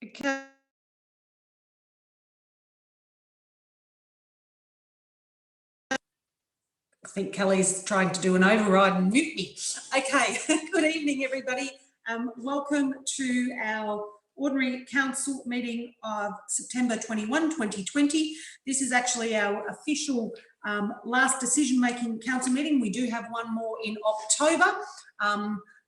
Okay. I think Kelly's trying to do an override and mute me. Okay, good evening, everybody. Welcome to our Ordinary Council meeting of September 21, 2020. This is actually our official last decision-making council meeting. We do have one more in October,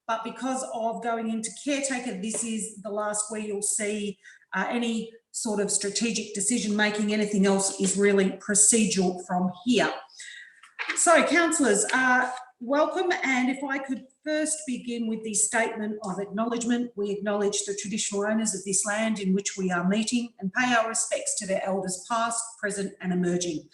but because of going into caretaker, this is the last where you'll see any sort of strategic decision-making. Anything else is really procedural from here. So, councillors, welcome, and if I could first begin with the statement of acknowledgement. We acknowledge the traditional owners of this land in which we are meeting and pay our respects to their elders past, present and emerging,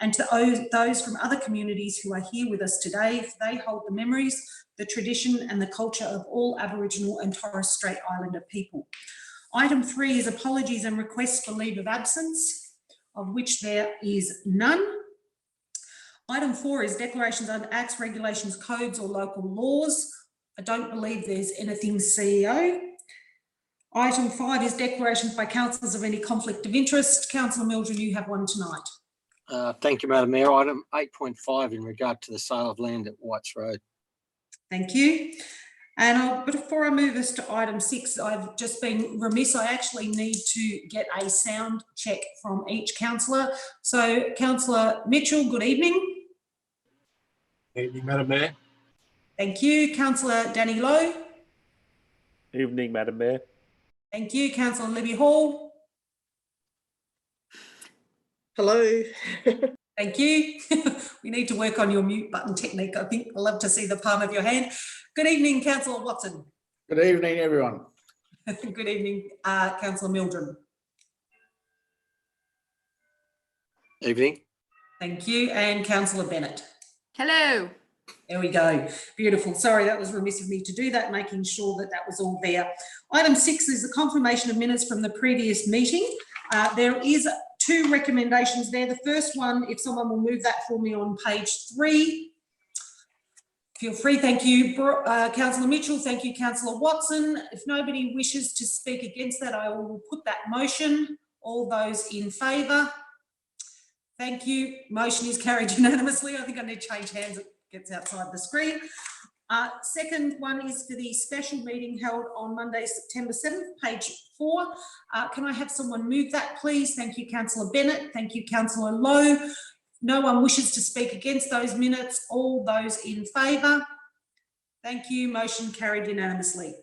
and to those from other communities who are here with us today, for they hold the memories, the tradition and the culture of all Aboriginal and Torres Strait Islander people. Item 3 is apologies and requests for leave of absence, of which there is none. Item 4 is declarations under acts, regulations, codes or local laws. I don't believe there's anything CEO. Item 5 is declarations by councillors of any conflict of interest. Councillor Mildred, you have one tonight. Thank you, Madam Mayor. Item 8.5 in regard to the sale of land at Whytes Road. Thank you. And before I move us to item 6, I've just been remiss. I actually need to get a sound check from each councillor. So, Councillor Mitchell, good evening. Good evening, Madam Mayor. Thank you. Councillor Danny Lowe. Evening, Madam Mayor. Thank you. Councillor Libby Hall. Hello. Thank you. We need to work on your mute button technique. I think I'd love to see the palm of your hand. Good evening, Councillor Watson. Good evening, everyone. Good evening, Councillor Mildred. Evening. Thank you. And Councillor Bennett. Hello. There we go. Beautiful. Sorry, that was remiss of me to do that, making sure that that was all there. Item 6 is the confirmation of minutes from the previous meeting. There is 2 recommendations there. The first one, if someone will move that for me on page 3. Feel free. Thank you, Councillor Mitchell. Thank you, Councillor Watson. If nobody wishes to speak against that, I will put that motion. All those in favour? Thank you. Motion is carried unanimously. I think I need to change hands. It gets outside the screen. Second one is for the special meeting held on Monday, September 7th, page 4. Can I have someone move that, please? Thank you, Councillor Bennett. Thank you, Councillor Lowe. No one wishes to speak against those minutes. All those in favour? Thank you. Motion carried unanimously.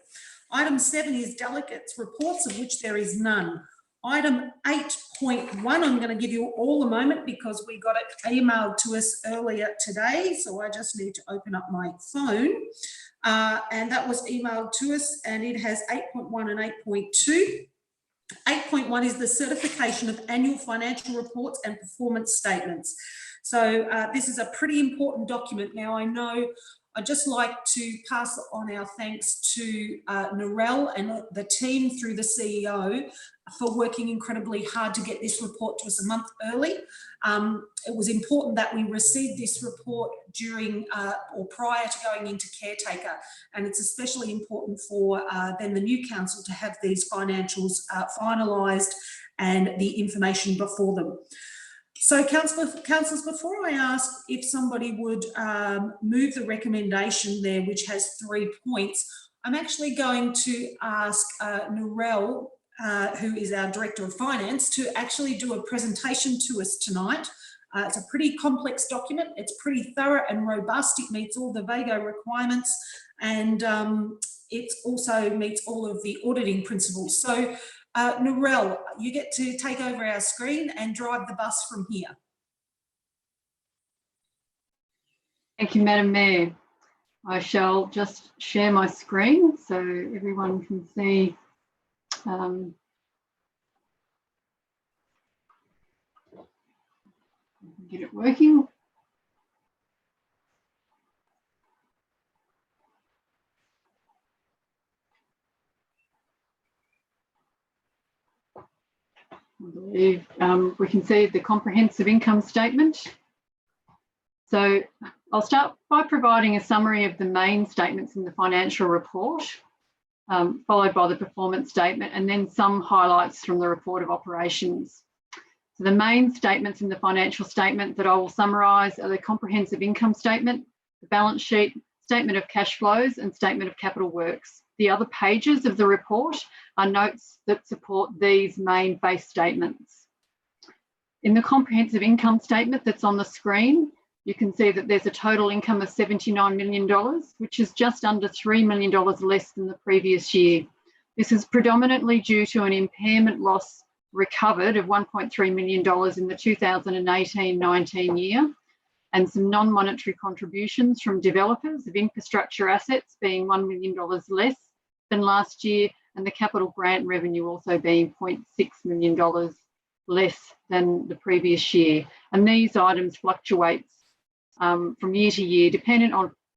Item 7 is delegates' reports, of which there is none. Item 8.1, I'm going to give you all a moment because we got it emailed to us earlier today. So I just need to open up my phone. And that was emailed to us and it has 8.1 and 8.2. 8.1 is the certification of annual financial reports and performance statements. So this is a pretty important document. Now I know I'd just like to pass on our thanks to Renewal and the team through the CEO for working incredibly hard to get this report to us a month early. It was important that we received this report during or prior to going into caretaker, and it's especially important for then the new council to have these financials finalised and the information before them. So, councillors, before I ask if somebody would move the recommendation there, which has 3 points, I'm actually going to ask Renewal, who is our Director of Finance, to actually do a presentation to us tonight. It's a pretty complex document. It's pretty thorough and robust. It meets all the VAGO requirements and it also meets all of the auditing principles. So, Renewal, you get to take over our screen and drive the bus from here. Thank you, Madam Mayor. I shall just share my screen so everyone can see get it working. I believe we can see the comprehensive income statement. So I'll start by providing a summary of the main statements in the financial report. followed by the performance statement, and then some highlights from the report of operations. So the main statements in the financial statement that I will summarise are the comprehensive income statement, the balance sheet, statement of cash flows, and statement of capital works. The other pages of the report are notes that support these main base statements. In the comprehensive income statement that's on the screen, you can see that there's a total income of $79 million, which is just under $3 million less than the previous year. This is predominantly due to an impairment loss recovered of $1.3 million in the 2018-19 year, and some non-monetary contributions from developers of infrastructure assets being $1 million less than last year, and the capital grant revenue also being $0.6 million less than the previous year. And these items fluctuate from year to year, dependent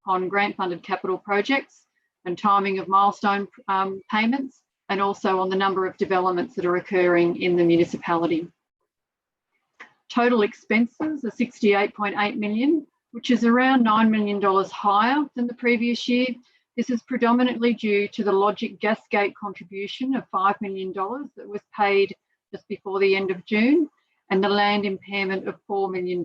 on grant-funded capital projects and timing of milestone payments, and also on the number of developments that are occurring in the municipality. Total expenses are $68.8 million, which is around $9 million higher than the previous year. This is predominantly due to the Logic Gasgate contribution of $5 million that was paid just before the end of June, and the land impairment of $4 million.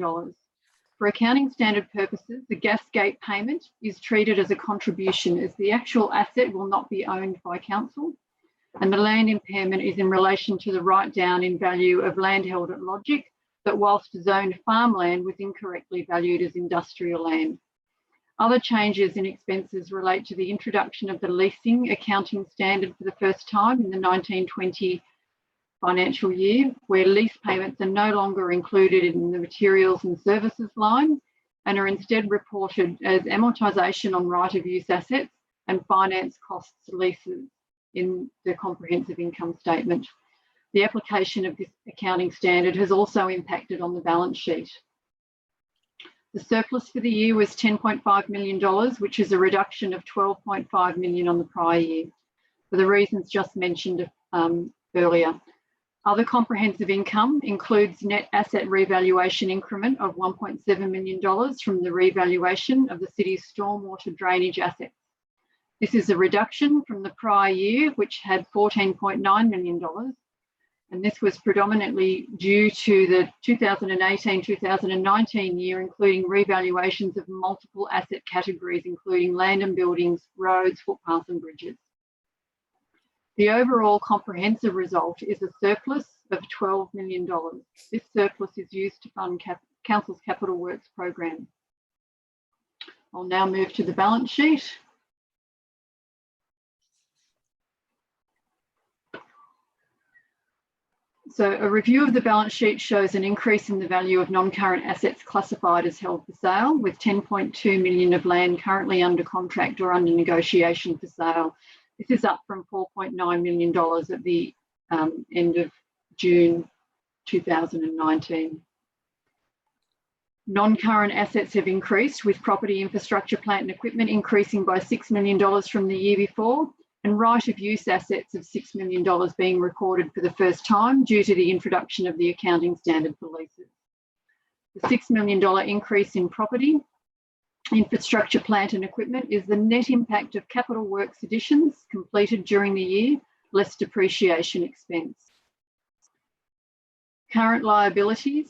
For accounting standard purposes, the Gasgate payment is treated as a contribution, as the actual asset will not be owned by council, and the land impairment is in relation to the write-down in value of land held at Logic that, whilst zoned farmland, was incorrectly valued as industrial land. Other changes in expenses relate to the introduction of the leasing accounting standard for the first time in the 1920 financial year, where lease payments are no longer included in the materials and services line and are instead reported as amortisation on right of use assets and finance costs leases in the comprehensive income statement. The application of this accounting standard has also impacted on the balance sheet. The surplus for the year was $10.5 million, which is a reduction of $12.5 million on the prior year, for the reasons just mentioned earlier. Other comprehensive income includes net asset revaluation increment of $1.7 million from the revaluation of the city's stormwater drainage assets. This is a reduction from the prior year, which had $14.9 million. And this was predominantly due to the 2018-2019 year, including revaluations of multiple asset categories, including land and buildings, roads, footpaths and bridges. The overall comprehensive result is a surplus of $12 million. This surplus is used to fund Council's capital works program. I'll now move to the balance sheet. So a review of the balance sheet shows an increase in the value of non-current assets classified as held for sale, with $10.2 million of land currently under contract or under negotiation for sale. This is up from $4.9 million at the end of June 2019. Non-current assets have increased, with property, infrastructure, plant and equipment increasing by $6 million from the year before, and right of use assets of $6 million being recorded for the first time due to the introduction of the accounting standard for leases. The $6 million increase in property, infrastructure, plant and equipment is the net impact of capital works additions completed during the year, less depreciation expense. Current liabilities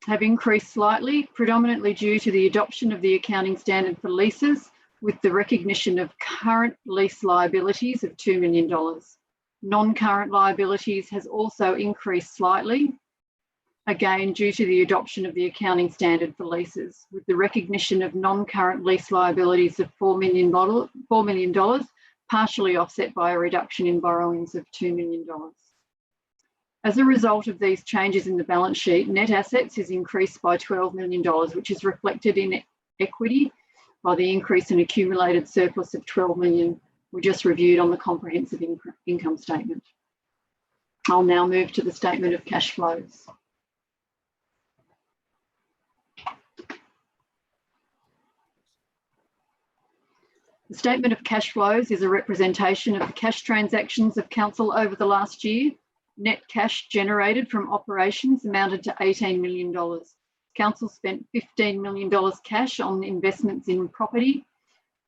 have increased slightly, predominantly due to the adoption of the accounting standard for leases, with the recognition of current lease liabilities of $2 million. Non-current liabilities has also increased slightly, again due to the adoption of the accounting standard for leases, with the recognition of non-current lease liabilities of $4 million, partially offset by a reduction in borrowings of $2 million. As a result of these changes in the balance sheet, net assets is increased by $12 million, which is reflected in equity by the increase in accumulated surplus of $12 million we just reviewed on the comprehensive income statement. I'll now move to the statement of cash flows. The statement of cash flows is a representation of the cash transactions of council over the last year. Net cash generated from operations amounted to $18 million. Council spent $15 million cash on investments in property,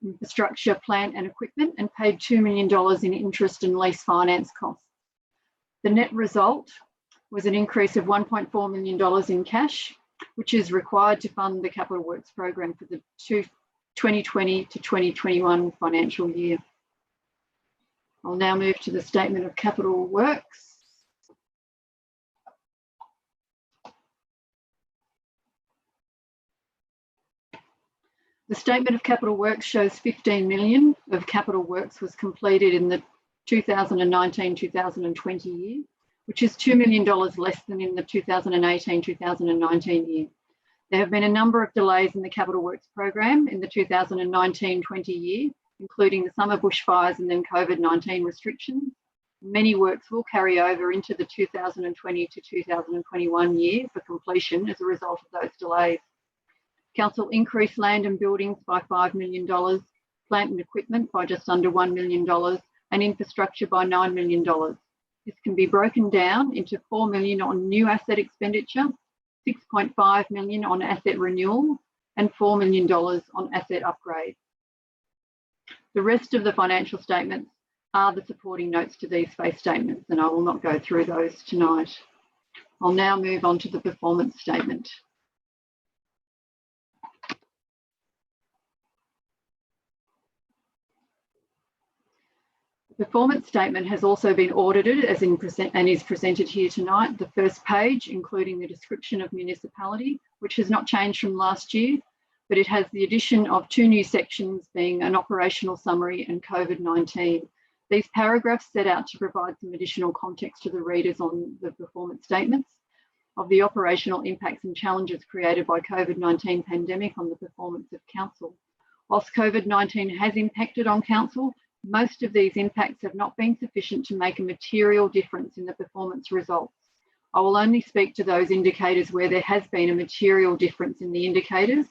infrastructure, plant and equipment, and paid $2 million in interest and lease finance costs. The net result was an increase of $1.4 million in cash, which is required to fund the capital works program for the 2020 to 2021 financial year. I'll now move to the statement of capital works. The statement of capital works shows 15 million of capital works was completed in the 2019-2020 year, which is $2 million less than in the 2018-2019 year. There have been a number of delays in the capital works program in the 2019-20 year, including the summer bushfires and then COVID-19 restrictions. Many works will carry over into the 2020 to 2021 year for completion as a result of those delays. Council increased land and buildings by $5 million, plant and equipment by just under $1 million, and infrastructure by $9 million. This can be broken down into $4 million on new asset expenditure, $6.5 million on asset renewal, and $4 million on asset upgrade. The rest of the financial statements are the supporting notes to these face statements, and I will not go through those tonight. I'll now move on to the performance statement. The performance statement has also been audited and is presented here tonight. The first page, including the description of municipality, which has not changed from last year, but it has the addition of 2 new sections being an operational summary and COVID-19. These paragraphs set out to provide some additional context to the readers on the performance statements of the operational impacts and challenges created by COVID-19 pandemic on the performance of council. Whilst COVID-19 has impacted on council, most of these impacts have not been sufficient to make a material difference in the performance results. I will only speak to those indicators where there has been a material difference in the indicators.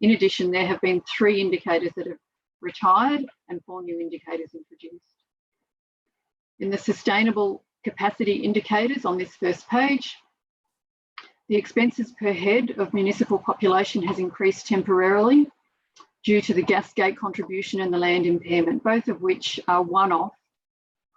In addition, there have been 3 indicators that have retired and 4 new indicators introduced. In the sustainable capacity indicators on this first page, the expenses per head of municipal population has increased temporarily due to the gas gate contribution and the land impairment, both of which are one-off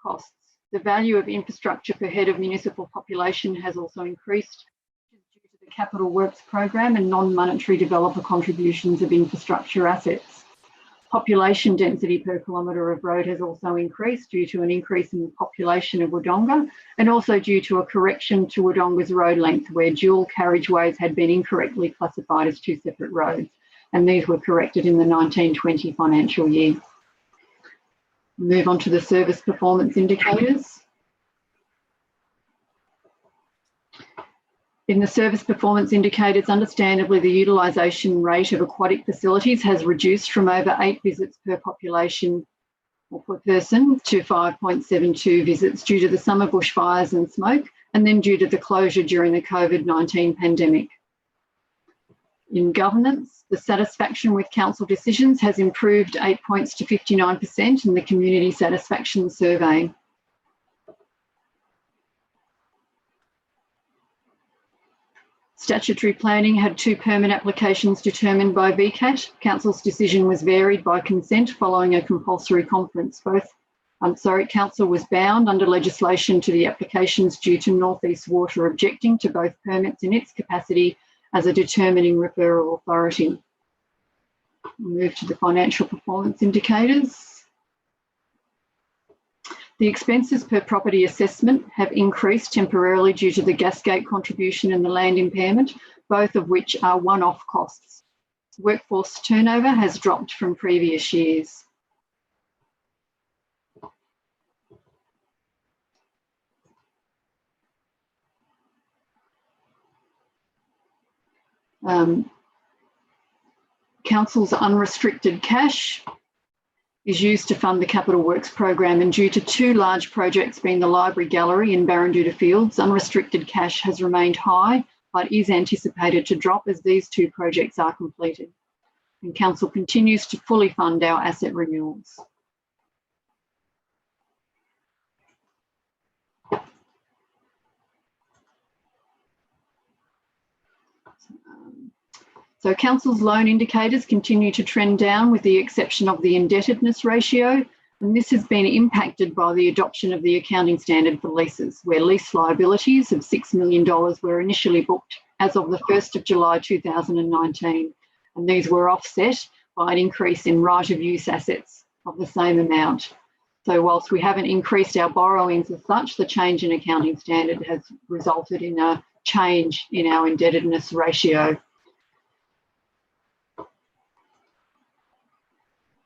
costs. The value of infrastructure per head of municipal population has also increased due to the capital works program and non-monetary developer contributions of infrastructure assets. Population density per kilometre of road has also increased due to an increase in the population of Wodonga and also due to a correction to Wodonga's road length where dual carriageways had been incorrectly classified as 2 separate roads, and these were corrected in the 1920 financial year. Move on to the service performance indicators. In the service performance indicators, understandably, the utilisation rate of aquatic facilities has reduced from over 8 visits per population or per person to 5.72 visits due to the summer bushfires and smoke, and then due to the closure during the COVID-19 pandemic. In governance, the satisfaction with council decisions has improved 8 points to 59% in the community satisfaction survey. Statutory planning had 2 permit applications determined by VCAT. Council's decision was varied by consent following a compulsory conference. Council was bound under legislation to the applications due to North East Water objecting to both permits in its capacity as a determining referral authority. We'll move to the financial performance indicators. The expenses per property assessment have increased temporarily due to the gas gate contribution and the land impairment, both of which are one-off costs. Workforce turnover has dropped from previous years. Council's unrestricted cash is used to fund the capital works program, and due to 2 large projects being the Library Gallery and Barranduda Fields, unrestricted cash has remained high but is anticipated to drop as these 2 projects are completed. And Council continues to fully fund our asset renewals. So council's loan indicators continue to trend down with the exception of the indebtedness ratio, and this has been impacted by the adoption of the accounting standard for leases, where lease liabilities of $6 million were initially booked as of the 1st of July 2019, and these were offset by an increase in right of use assets of the same amount. So whilst we haven't increased our borrowings as such, the change in accounting standard has resulted in a change in our indebtedness ratio.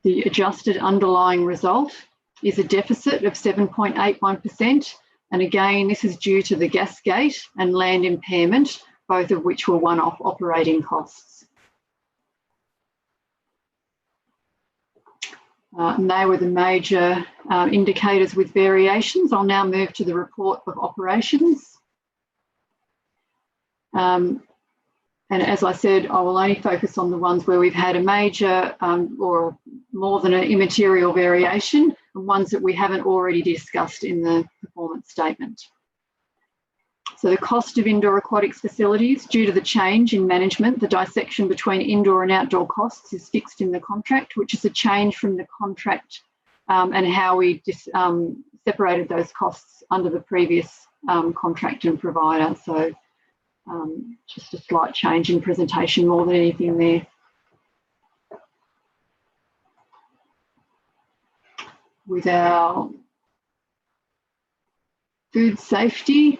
The adjusted underlying result is a deficit of 7.81%. And again, this is due to the gas gate and land impairment, both of which were one-off operating costs. And they were the major indicators with variations. I'll now move to the report of operations. And as I said, I will only focus on the ones where we've had a major or more than an immaterial variation, and ones that we haven't already discussed in the performance statement. So the cost of indoor aquatics facilities, due to the change in management, the dissection between indoor and outdoor costs is fixed in the contract, which is a change from the contract and how we separated those costs under the previous contract and provider. So just a slight change in presentation more than anything there. With our food safety,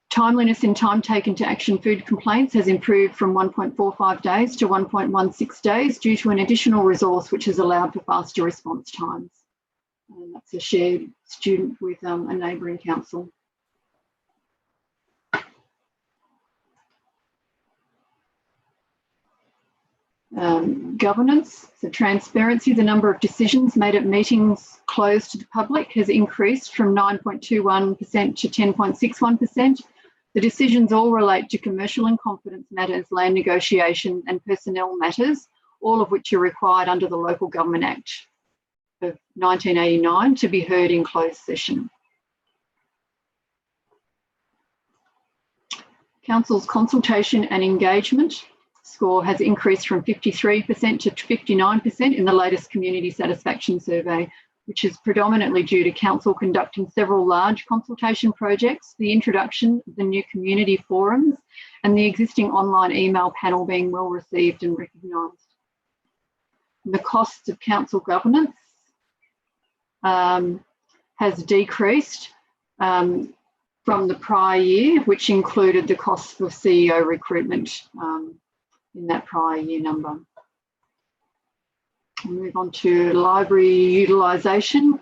timeliness in time taken to action food complaints has improved from 1.45 days to 1.16 days due to an additional resource which has allowed for faster response times. And that's a shared student with a neighbouring council. Governance, so transparency, the number of decisions made at meetings closed to the public has increased from 9.21% to 10.61%. The decisions all relate to commercial and confidence matters, land negotiation and personnel matters, all of which are required under the Local Government Act of 1989 to be heard in closed session. Council's consultation and engagement score has increased from 53% to 59% in the latest community satisfaction survey, which is predominantly due to council conducting several large consultation projects, the introduction of the new community forums, and the existing online email panel being well received and recognised. The costs of council governance has decreased from the prior year, which included the costs for CEO recruitment in that prior year number. We'll move on to library utilisation.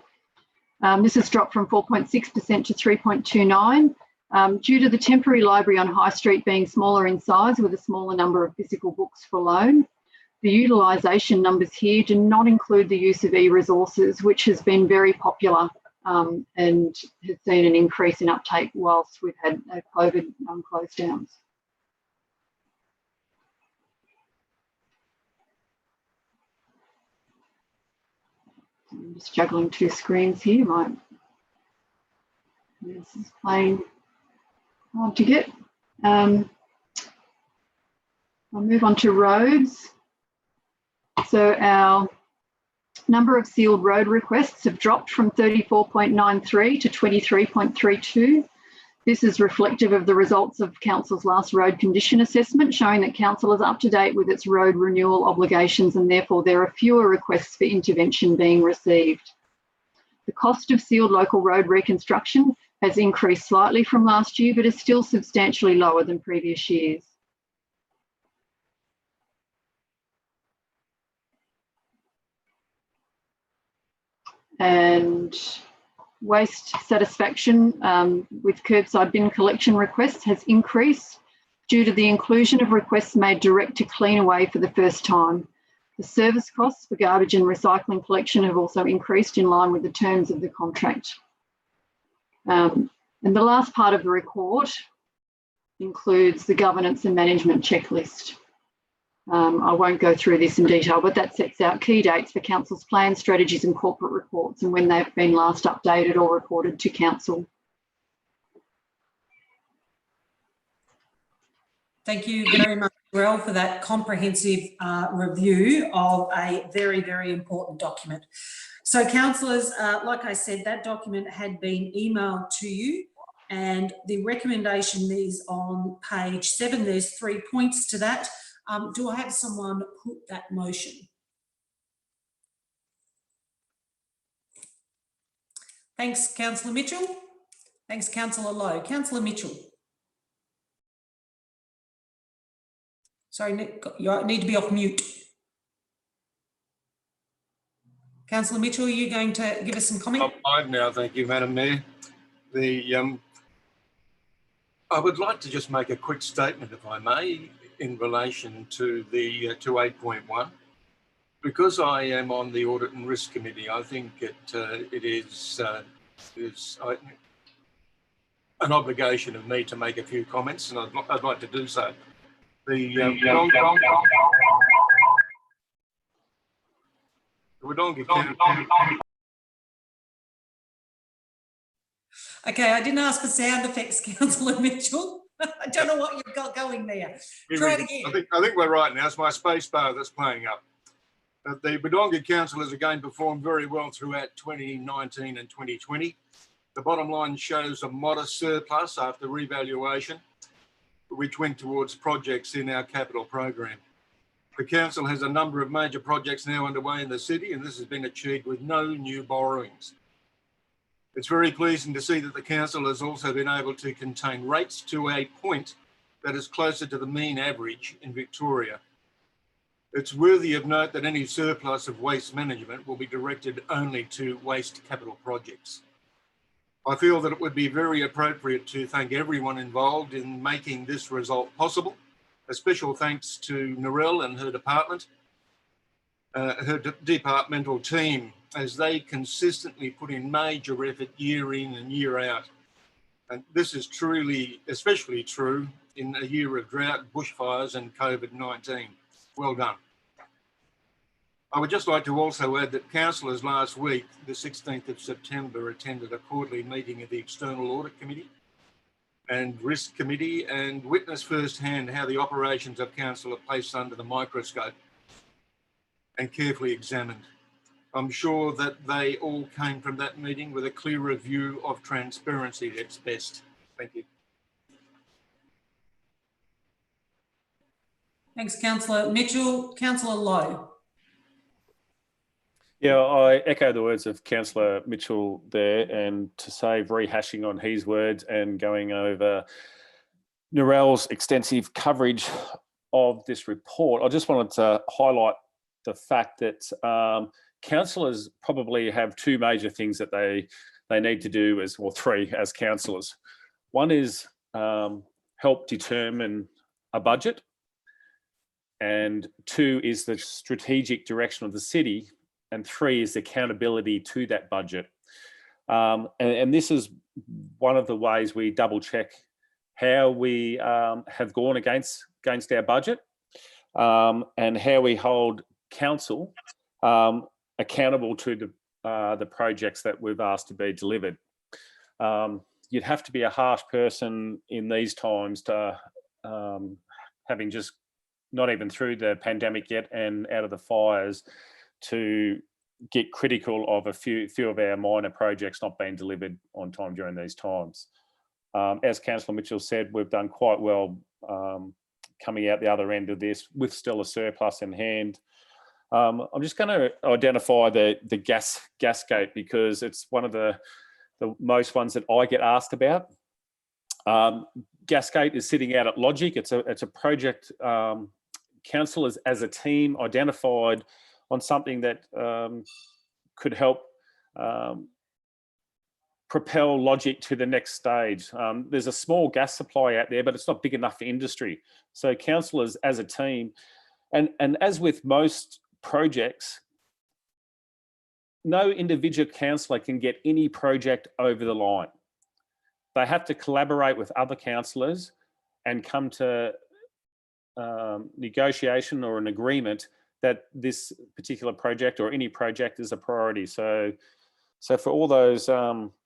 This has dropped from 4.6% to 3.29% due to the temporary library on High Street being smaller in size with a smaller number of physical books for loan. The utilisation numbers here do not include the use of e-resources, which has been very popular and has seen an increase in uptake whilst we've had COVID close downs. I'm just juggling two screens here. This is playing hard to get. I'll move on to roads. So our number of sealed road requests have dropped from 34.93 to 23.32. This is reflective of the results of Council's last road condition assessment, showing that Council is up to date with its road renewal obligations and therefore there are fewer requests for intervention being received. The cost of sealed local road reconstruction has increased slightly from last year, but is still substantially lower than previous years. And waste satisfaction with curbside bin collection requests has increased due to the inclusion of requests made direct to Cleanaway for the first time. The service costs for garbage and recycling collection have also increased in line with the terms of the contract. And the last part of the report includes the governance and management checklist. I won't go through this in detail, but that sets out key dates for Council's plans, strategies and corporate reports and when they've been last updated or reported to Council. Thank you very much, Well, for that comprehensive review of a very, very important document. So councillors, like I said, that document had been emailed to you and the recommendation is on page 7. There's 3 points to that. Do I have someone put that motion? Thanks, Councillor Mitchell. Thanks, Councillor Lowe. Councillor Mitchell. Sorry, Nick, you need to be off mute. Councillor Mitchell, are you going to give us some comment? I'm fine now, thank you, Madam Mayor. I would like to just make a quick statement, if I may, in relation to the to 8.1. Because I am on the Audit and Risk Committee, I think it is an obligation of me to make a few comments, and I'd like to do so. Okay, I didn't ask for sound effects, Councillor Mitchell. I don't know what you've got going there. Try it again. I think we're right now. It's my space bar that's playing up. The Wodonga councillors again performed very well throughout 2019 and 2020. The bottom line shows a modest surplus after revaluation, which went towards projects in our capital program. The council has a number of major projects now underway in the city, and this has been achieved with no new borrowings. It's very pleasing to see that the council has also been able to contain rates to a point that is closer to the mean average in Victoria. It's worthy of note that any surplus of waste management will be directed only to waste capital projects. I feel that it would be very appropriate to thank everyone involved in making this result possible. A special thanks to Renewal and her department, her departmental team, as they consistently put in major effort year in and year out. And this is truly, especially true in a year of drought, bushfires and COVID-19. Well done. I would just like to also add that councillors last week, the 16th of September, attended a quarterly meeting of the External Audit Committee and Risk Committee and witnessed firsthand how the operations of council are placed under the microscope and carefully examined. I'm sure that they all came from that meeting with a clearer view of transparency at its best. Thank you. Thanks, Councillor Mitchell. Councillor Lowe. Yeah, I echo the words of Councillor Mitchell there, and to save rehashing on his words and going over Narelle's extensive coverage of this report, I just wanted to highlight the fact that councillors probably have two major things that they need to do, or three as councillors. One is help determine a budget, and two is the strategic direction of the city, and three is accountability to that budget. And this is one of the ways we double check how we have gone against our budget, and how we hold council accountable to the projects that we've asked to be delivered. You'd have to be a harsh person in these times to having just not even through the pandemic yet and out of the fires, to get critical of a few of our minor projects not being delivered on time during these times. As Councillor Mitchell said, we've done quite well coming out the other end of this with still a surplus in hand. I'm just going to identify the gas gate, because it's one of the most ones that I get asked about. Gasgate is sitting out at Logic. It's a project councillors as a team identified on something that could help propel Logic to the next stage. There's a small gas supply out there, but it's not big enough for industry. So councillors as a team, and as with most projects, no individual councillor can get any project over the line. They have to collaborate with other councillors and come to negotiation or an agreement that this particular project or any project is a priority. So for all those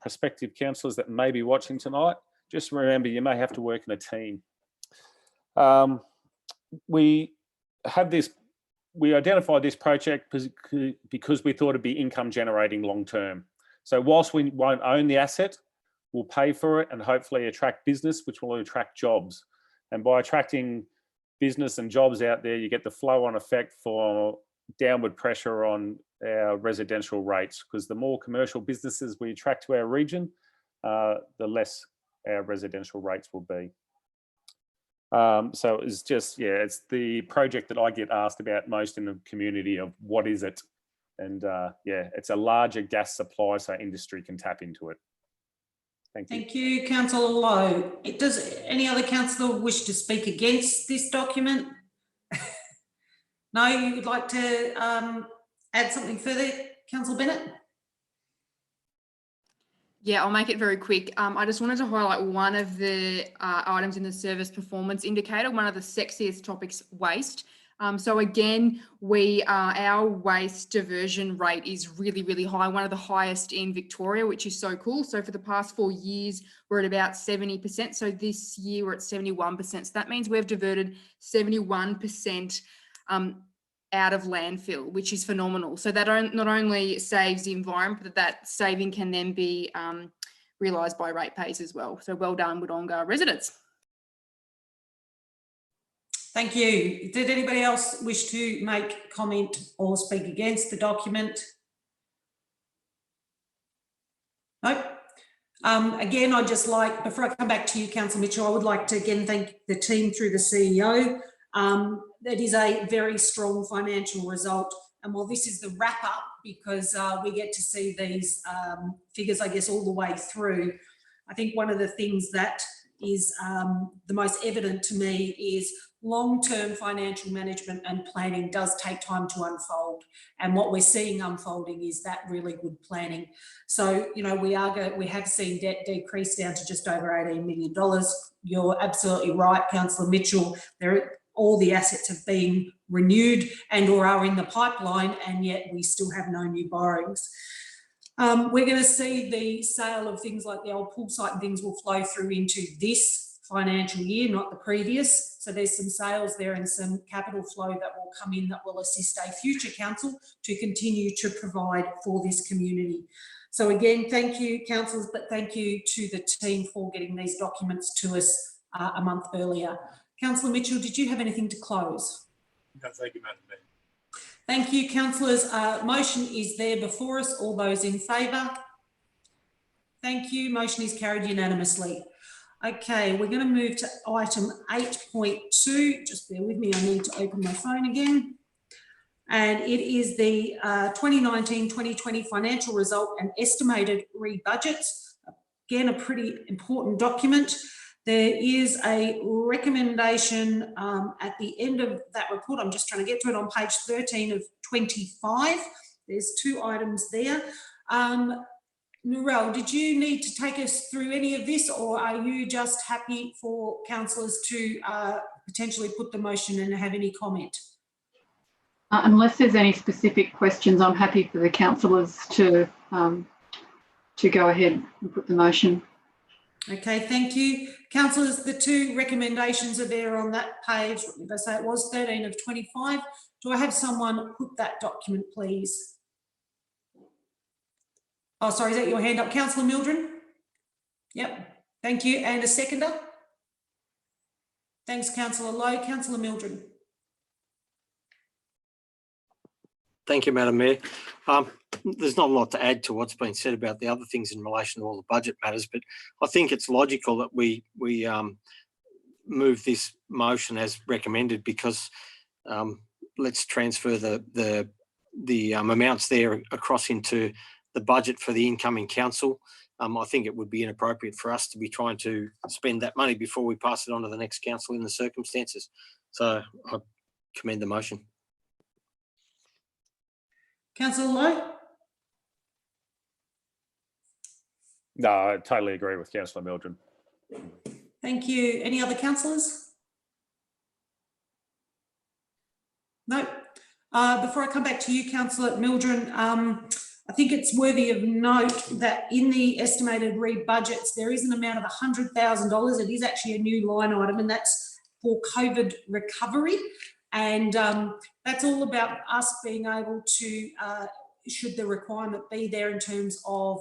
prospective councillors that may be watching tonight, just remember you may have to work in a team. we identified this project because we thought it'd be income generating long term. So whilst we won't own the asset, we'll pay for it and hopefully attract business, which will attract jobs. And by attracting business and jobs out there, you get the flow-on effect for downward pressure on our residential rates, because the more commercial businesses we attract to our region, the less our residential rates will be. So it's just, yeah, it's the project that I get asked about most in the community of what is it? And yeah, it's a larger gas supply so industry can tap into it. Thank you. Thank you, Councillor Lowe. Does any other councillor wish to speak against this document? No, you would like to add something further, Councillor Bennett? Yeah, I'll make it very quick. I just wanted to highlight one of the items in the service performance indicator, one of the sexiest topics, waste. So again, our waste diversion rate is really, really high, one of the highest in Victoria, which is so cool. So for the past 4 years, we're at about 70%. So this year we're at 71%. So that means we've diverted 71% out of landfill, which is phenomenal. So that not only saves the environment, but that saving can then be realised by ratepayers as well. So well done, Wodonga residents. Thank you. Did anybody else wish to make comment or speak against the document? No. Again, I'd just like, before I come back to you, Councillor Mitchell, I would like to again thank the team through the CEO. That is a very strong financial result. And while this is the wrap up, because we get to see these figures, I guess, all the way through, I think one of the things that is the most evident to me is long-term financial management and planning does take time to unfold. And what we're seeing unfolding is that really good planning. So, you know, we have seen debt decrease down to just over $18 million. You're absolutely right, Councillor Mitchell. All the assets have been renewed and or are in the pipeline, and yet we still have no new borrowings. We're going to see the sale of things like the old pool site and things will flow through into this financial year, not the previous. So there's some sales there and some capital flow that will come in that will assist a future council to continue to provide for this community. So again, thank you, councillors, but thank you to the team for getting these documents to us a month earlier. Councillor Mitchell, did you have anything to close? No, thank you, Madam Mayor. Thank you, councillors. Motion is there before us. All those in favour? Thank you. Motion is carried unanimously. Okay, we're going to move to item 8.2. Just bear with me. I need to open my phone again. And it is the 2019-2020 financial result and estimated rebudgets. Again, a pretty important document. There is a recommendation at the end of that report. I'm just trying to get to it on page 13 of 25. There's 2 items there. Renewal, did you need to take us through any of this, or are you just happy for councillors to potentially put the motion and have any comment? Unless there's any specific questions, I'm happy for the councillors to go ahead and put the motion. Okay, thank you. Councillors, the 2 recommendations are there on that page. What did I say? It was 13 of 25. Do I have someone put that document, please? Oh, sorry, is that your hand up? Councillor Mildren? Yep, thank you. And a seconder? Thanks, Councillor Lowe. Councillor Mildren. Thank you, Madam Mayor. There's not a lot to add to what's been said about the other things in relation to all the budget matters, but I think it's logical that we move this motion as recommended, because let's transfer the amounts there across into the budget for the incoming council. I think it would be inappropriate for us to be trying to spend that money before we pass it on to the next council in the circumstances. So I commend the motion. Councillor Lowe? No, I totally agree with Councillor Mildren. Thank you. Any other councillors? No. Before I come back to you, Councillor Mildren, I think it's worthy of note that in the estimated rebudgets, there is an amount of $100,000. It is actually a new line item, and that's for COVID recovery. And that's all about us being able to, should the requirement be there in terms of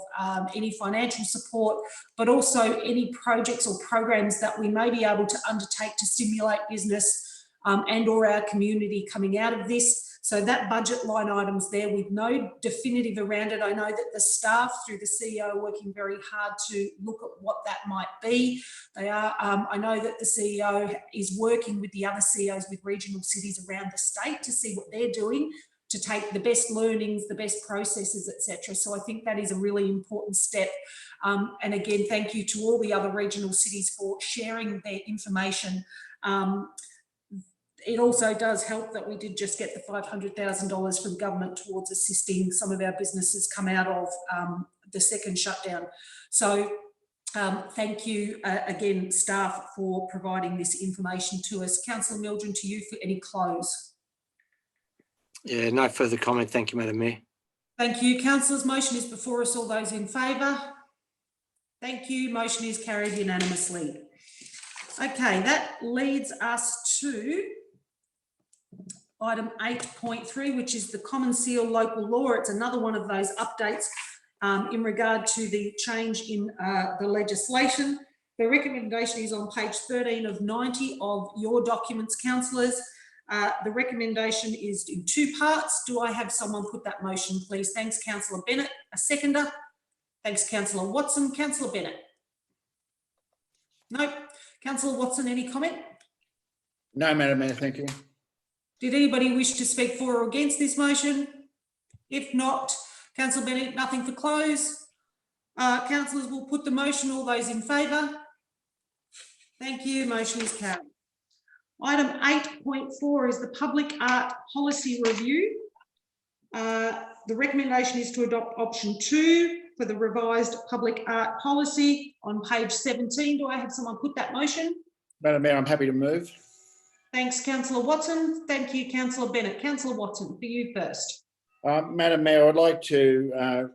any financial support, but also any projects or programs that we may be able to undertake to stimulate business and or our community coming out of this. So that budget line item's there with no definitive around it. I know that the staff through the CEO are working very hard to look at what that might be. They are, I know that the CEO is working with the other CEOs with regional cities around the state to see what they're doing to take the best learnings, the best processes, etc. So I think that is a really important step. And again, thank you to all the other regional cities for sharing their information. It also does help that we did just get the $500,000 from government towards assisting some of our businesses come out of the second shutdown. So thank you again, staff, for providing this information to us. Councillor Mildren, to you for any close. Yeah, no further comment. Thank you, Madam Mayor. Thank you. Councillors, motion is before us. All those in favour? Thank you. Motion is carried unanimously. Okay, that leads us to item 8.3, which is the Common Seal local law. It's another one of those updates in regard to the change in the legislation. The recommendation is on page 13 of 90 of your documents, councillors. The recommendation is in two parts. Do I have someone put that motion, please? Thanks, Councillor Bennett. A seconder. Thanks, Councillor Watson. Councillor Bennett. No. Councillor Watson, any comment? No, Madam Mayor, thank you. Did anybody wish to speak for or against this motion? If not, Councillor Bennett, nothing for close. Councillors will put the motion. All those in favour? Thank you. Motion is carried. Item 8.4 is the Public Art Policy Review. The recommendation is to adopt option 2 for the revised public art policy on page 17. Do I have someone put that motion? Madam Mayor, I'm happy to move. Thanks, Councillor Watson. Thank you, Councillor Bennett. Councillor Watson, for you first. Madam Mayor, I'd like to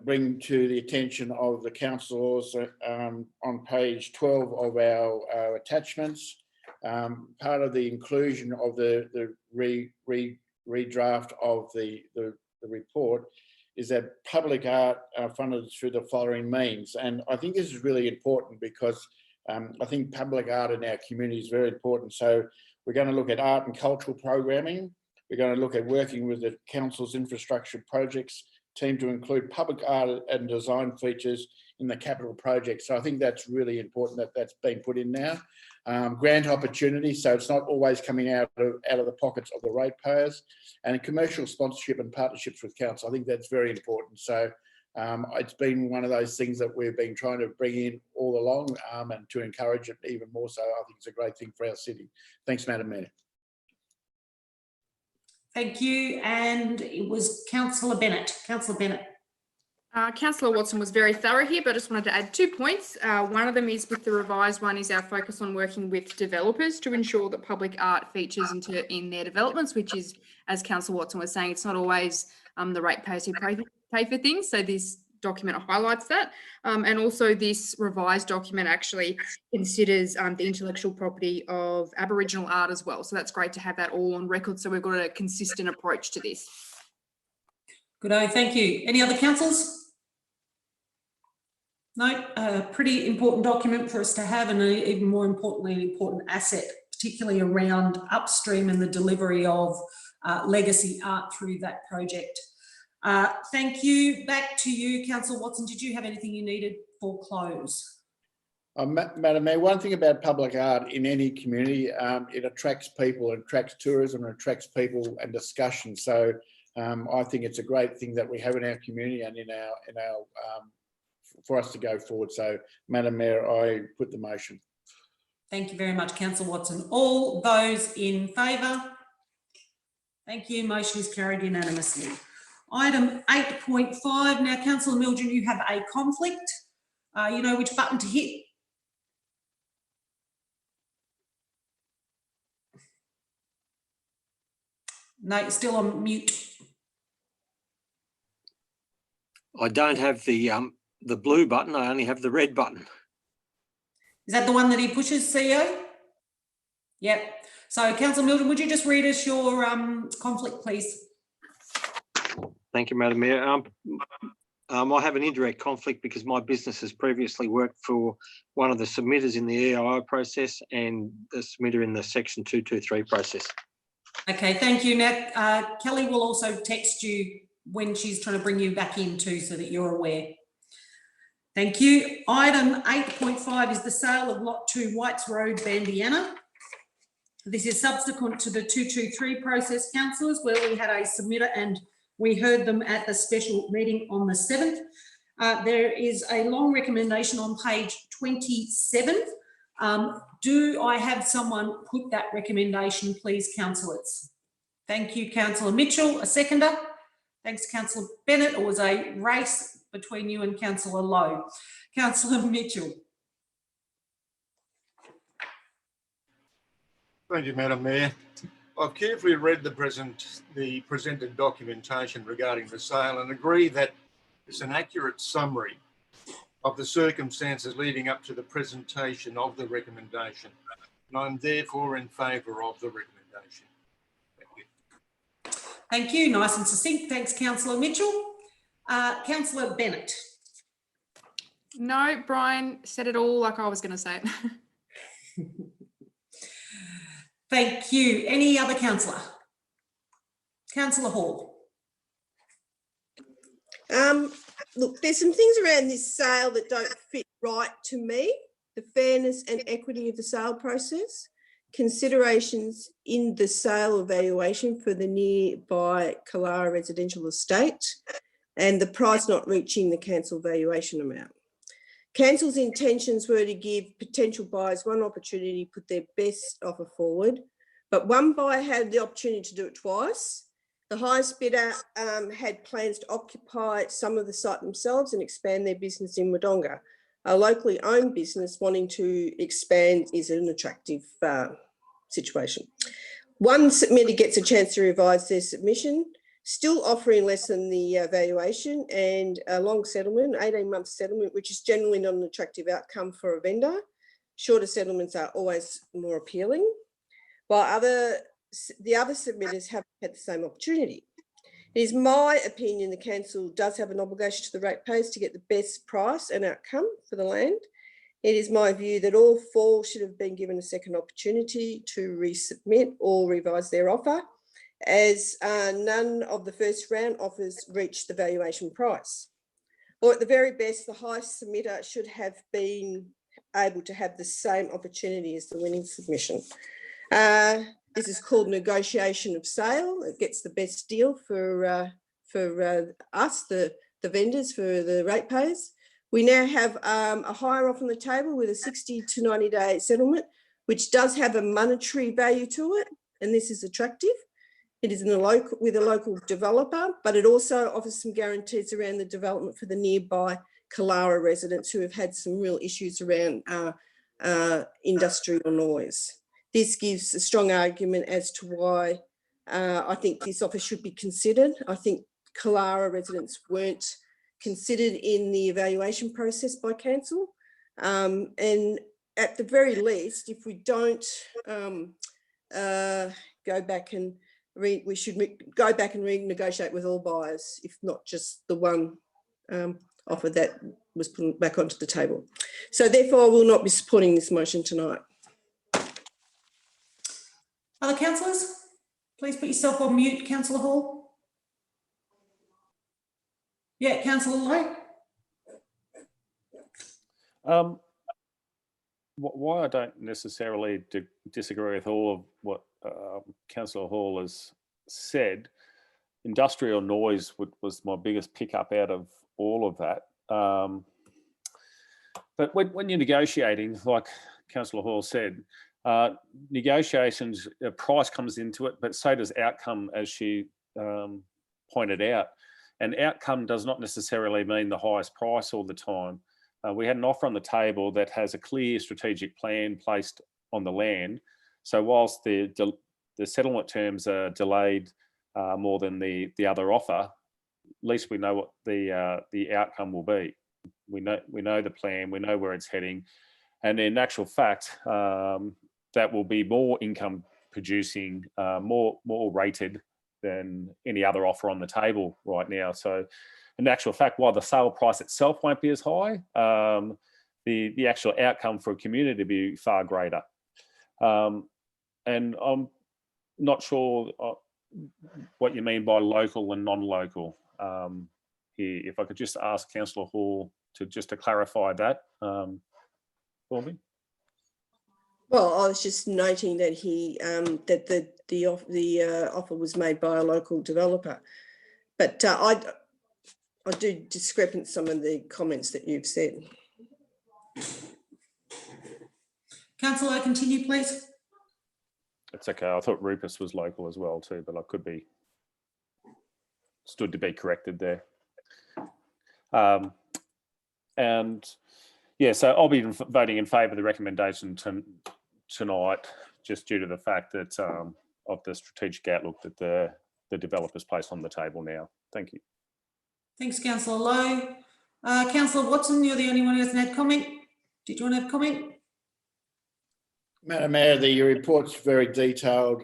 bring to the attention of the councillors on page 12 of our attachments, part of the inclusion of the redraft of the report is that public art funded through the following means. And I think this is really important because I think public art in our community is very important. So we're going to look at art and cultural programming. We're going to look at working with the council's infrastructure projects team to include public art and design features in the capital project. So I think that's really important that that's been put in now. Grant opportunities, so it's not always coming out of the pockets of the ratepayers, and commercial sponsorship and partnerships with council. I think that's very important. So it's been one of those things that we've been trying to bring in all along and to encourage it even more so. I think it's a great thing for our city. Thanks, Madam Mayor. Thank you. And it was Councillor Bennett. Councillor Bennett. Councillor Watson was very thorough here, but I just wanted to add 2 points. One of them is with the revised one is our focus on working with developers to ensure that public art features in their developments, which is, as Councillor Watson was saying, it's not always the ratepayers who pay for things. So this document highlights that. And also this revised document actually considers the intellectual property of Aboriginal art as well. So that's great to have that all on record. So we've got a consistent approach to this. Good day, thank you. Any other councillors? No, a pretty important document for us to have, and even more importantly, an important asset, particularly around upstream and the delivery of legacy art through that project. Thank you. Back to you, Councillor Watson. Did you have anything you needed for close? Madam Mayor, one thing about public art in any community, it attracts people, it attracts tourism, it attracts people and discussion. So I think it's a great thing that we have in our community and in our for us to go forward. So, Madam Mayor, I put the motion. Thank you very much, Councillor Watson. All those in favour? Thank you. Motion is carried unanimously. Item 8.5. Now, Councillor Mildren, you have a conflict. You know which button to hit. No, you're still on mute. I don't have the blue button. I only have the red button. Is that the one that he pushes, CEO? Yep. So Councillor Milton, would you just read us your conflict, please? Thank you, Madam Mayor. I have an indirect conflict because my business has previously worked for one of the submitters in the EIO process and the submitter in the Section 223 process. Okay, thank you. Now, Kelly will also text you when she's trying to bring you back in too, so that you're aware. Thank you. Item 8.5 is the sale of Lot 2 Whytes Road, Bandiana. This is subsequent to the 223 process, councillors, where we had a submitter and we heard them at the special meeting on the 7th. There is a long recommendation on page 27. Do I have someone put that recommendation, please, councillors? Thank you, Councillor Mitchell. A seconder? Thanks, Councillor Bennett. It was a race between you and Councillor Lowe. Councillor Mitchell. Thank you, Madam Mayor. I've carefully read the presented documentation regarding the sale and agree that it's an accurate summary of the circumstances leading up to the presentation of the recommendation. And I'm therefore in favour of the recommendation. Thank you. Thank you. Nice and succinct. Thanks, Councillor Mitchell. Councillor Bennett. No, Brian said it all like I was going to say it. Thank you. Any other councillor? Councillor Hall. Look, there's some things around this sale that don't fit right to me. The fairness and equity of the sale process, considerations in the sale evaluation for the nearby Kalara residential estate, and the price not reaching the council valuation amount. Council's intentions were to give potential buyers one opportunity to put their best offer forward, but one buyer had the opportunity to do it twice. The highest bidder had plans to occupy some of the site themselves and expand their business in Wodonga. A locally owned business wanting to expand is an attractive situation. One submitter gets a chance to revise their submission, still offering less than the valuation and a long settlement, 18-month settlement, which is generally not an attractive outcome for a vendor. Shorter settlements are always more appealing, while the other submitters haven't had the same opportunity. It is my opinion the council does have an obligation to the ratepayers to get the best price and outcome for the land. It is my view that all four should have been given a second opportunity to resubmit or revise their offer, as none of the first round offers reached the valuation price. Or at the very best, the highest submitter should have been able to have the same opportunity as the winning submission. This is called negotiation of sale. It gets the best deal for us, the vendors, for the ratepayers. We now have a higher offer on the table with a 60 to 90 day settlement, which does have a monetary value to it, and this is attractive. It is with a local developer, but it also offers some guarantees around the development for the nearby Kalara residents who have had some real issues around industrial noise. This gives a strong argument as to why I think this offer should be considered. I think Kalara residents weren't considered in the evaluation process by council. And at the very least, if we don't go back and we should go back and renegotiate with all buyers, if not just the one offer that was put back onto the table. So therefore, I will not be supporting this motion tonight. Other councillors? Please put yourself on mute, Councillor Hall. Yeah, Councillor Lowe. Why I don't necessarily disagree with all of what Councillor Hall has said, industrial noise was my biggest pickup out of all of that. But when you're negotiating, like Councillor Hall said, negotiations, price comes into it, but so does outcome, as she pointed out. And outcome does not necessarily mean the highest price all the time. We had an offer on the table that has a clear strategic plan placed on the land. So whilst the settlement terms are delayed more than the other offer, at least we know what the outcome will be. We know the plan, we know where it's heading, And in actual fact, that will be more income producing, more rated than any other offer on the table right now. So in actual fact, while the sale price itself won't be as high, the actual outcome for a community will be far greater. And I'm not sure what you mean by local and non-local here. If I could just ask Councillor Hall to clarify that for me. Well, I was just noting that the offer was made by a local developer, but I do discrepant some of the comments that you've said. Councillor, continue, please. It's okay. I thought Rupus was local as well too, but I could be stood to be corrected there. And yeah, so I'll be voting in favour of the recommendation tonight, just due to the fact that of the strategic outlook that the developers place on the table now. Thank you. Thanks, Councillor Lowe. Councillor Watson, you're the only one who hasn't had comment. Did you want to have comment? Madam Mayor, the report's very detailed.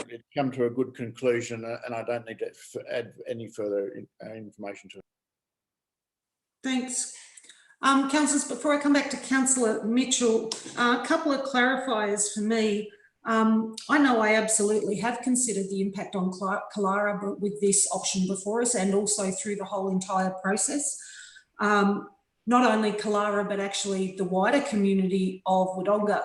It come to a good conclusion, and I don't need to add any further information to it. Thanks. Councillors, before I come back to Councillor Mitchell, a couple of clarifiers for me. I know I absolutely have considered the impact on Killara with this option before us, and also through the whole entire process. Not only Killara, but actually the wider community of Wodonga.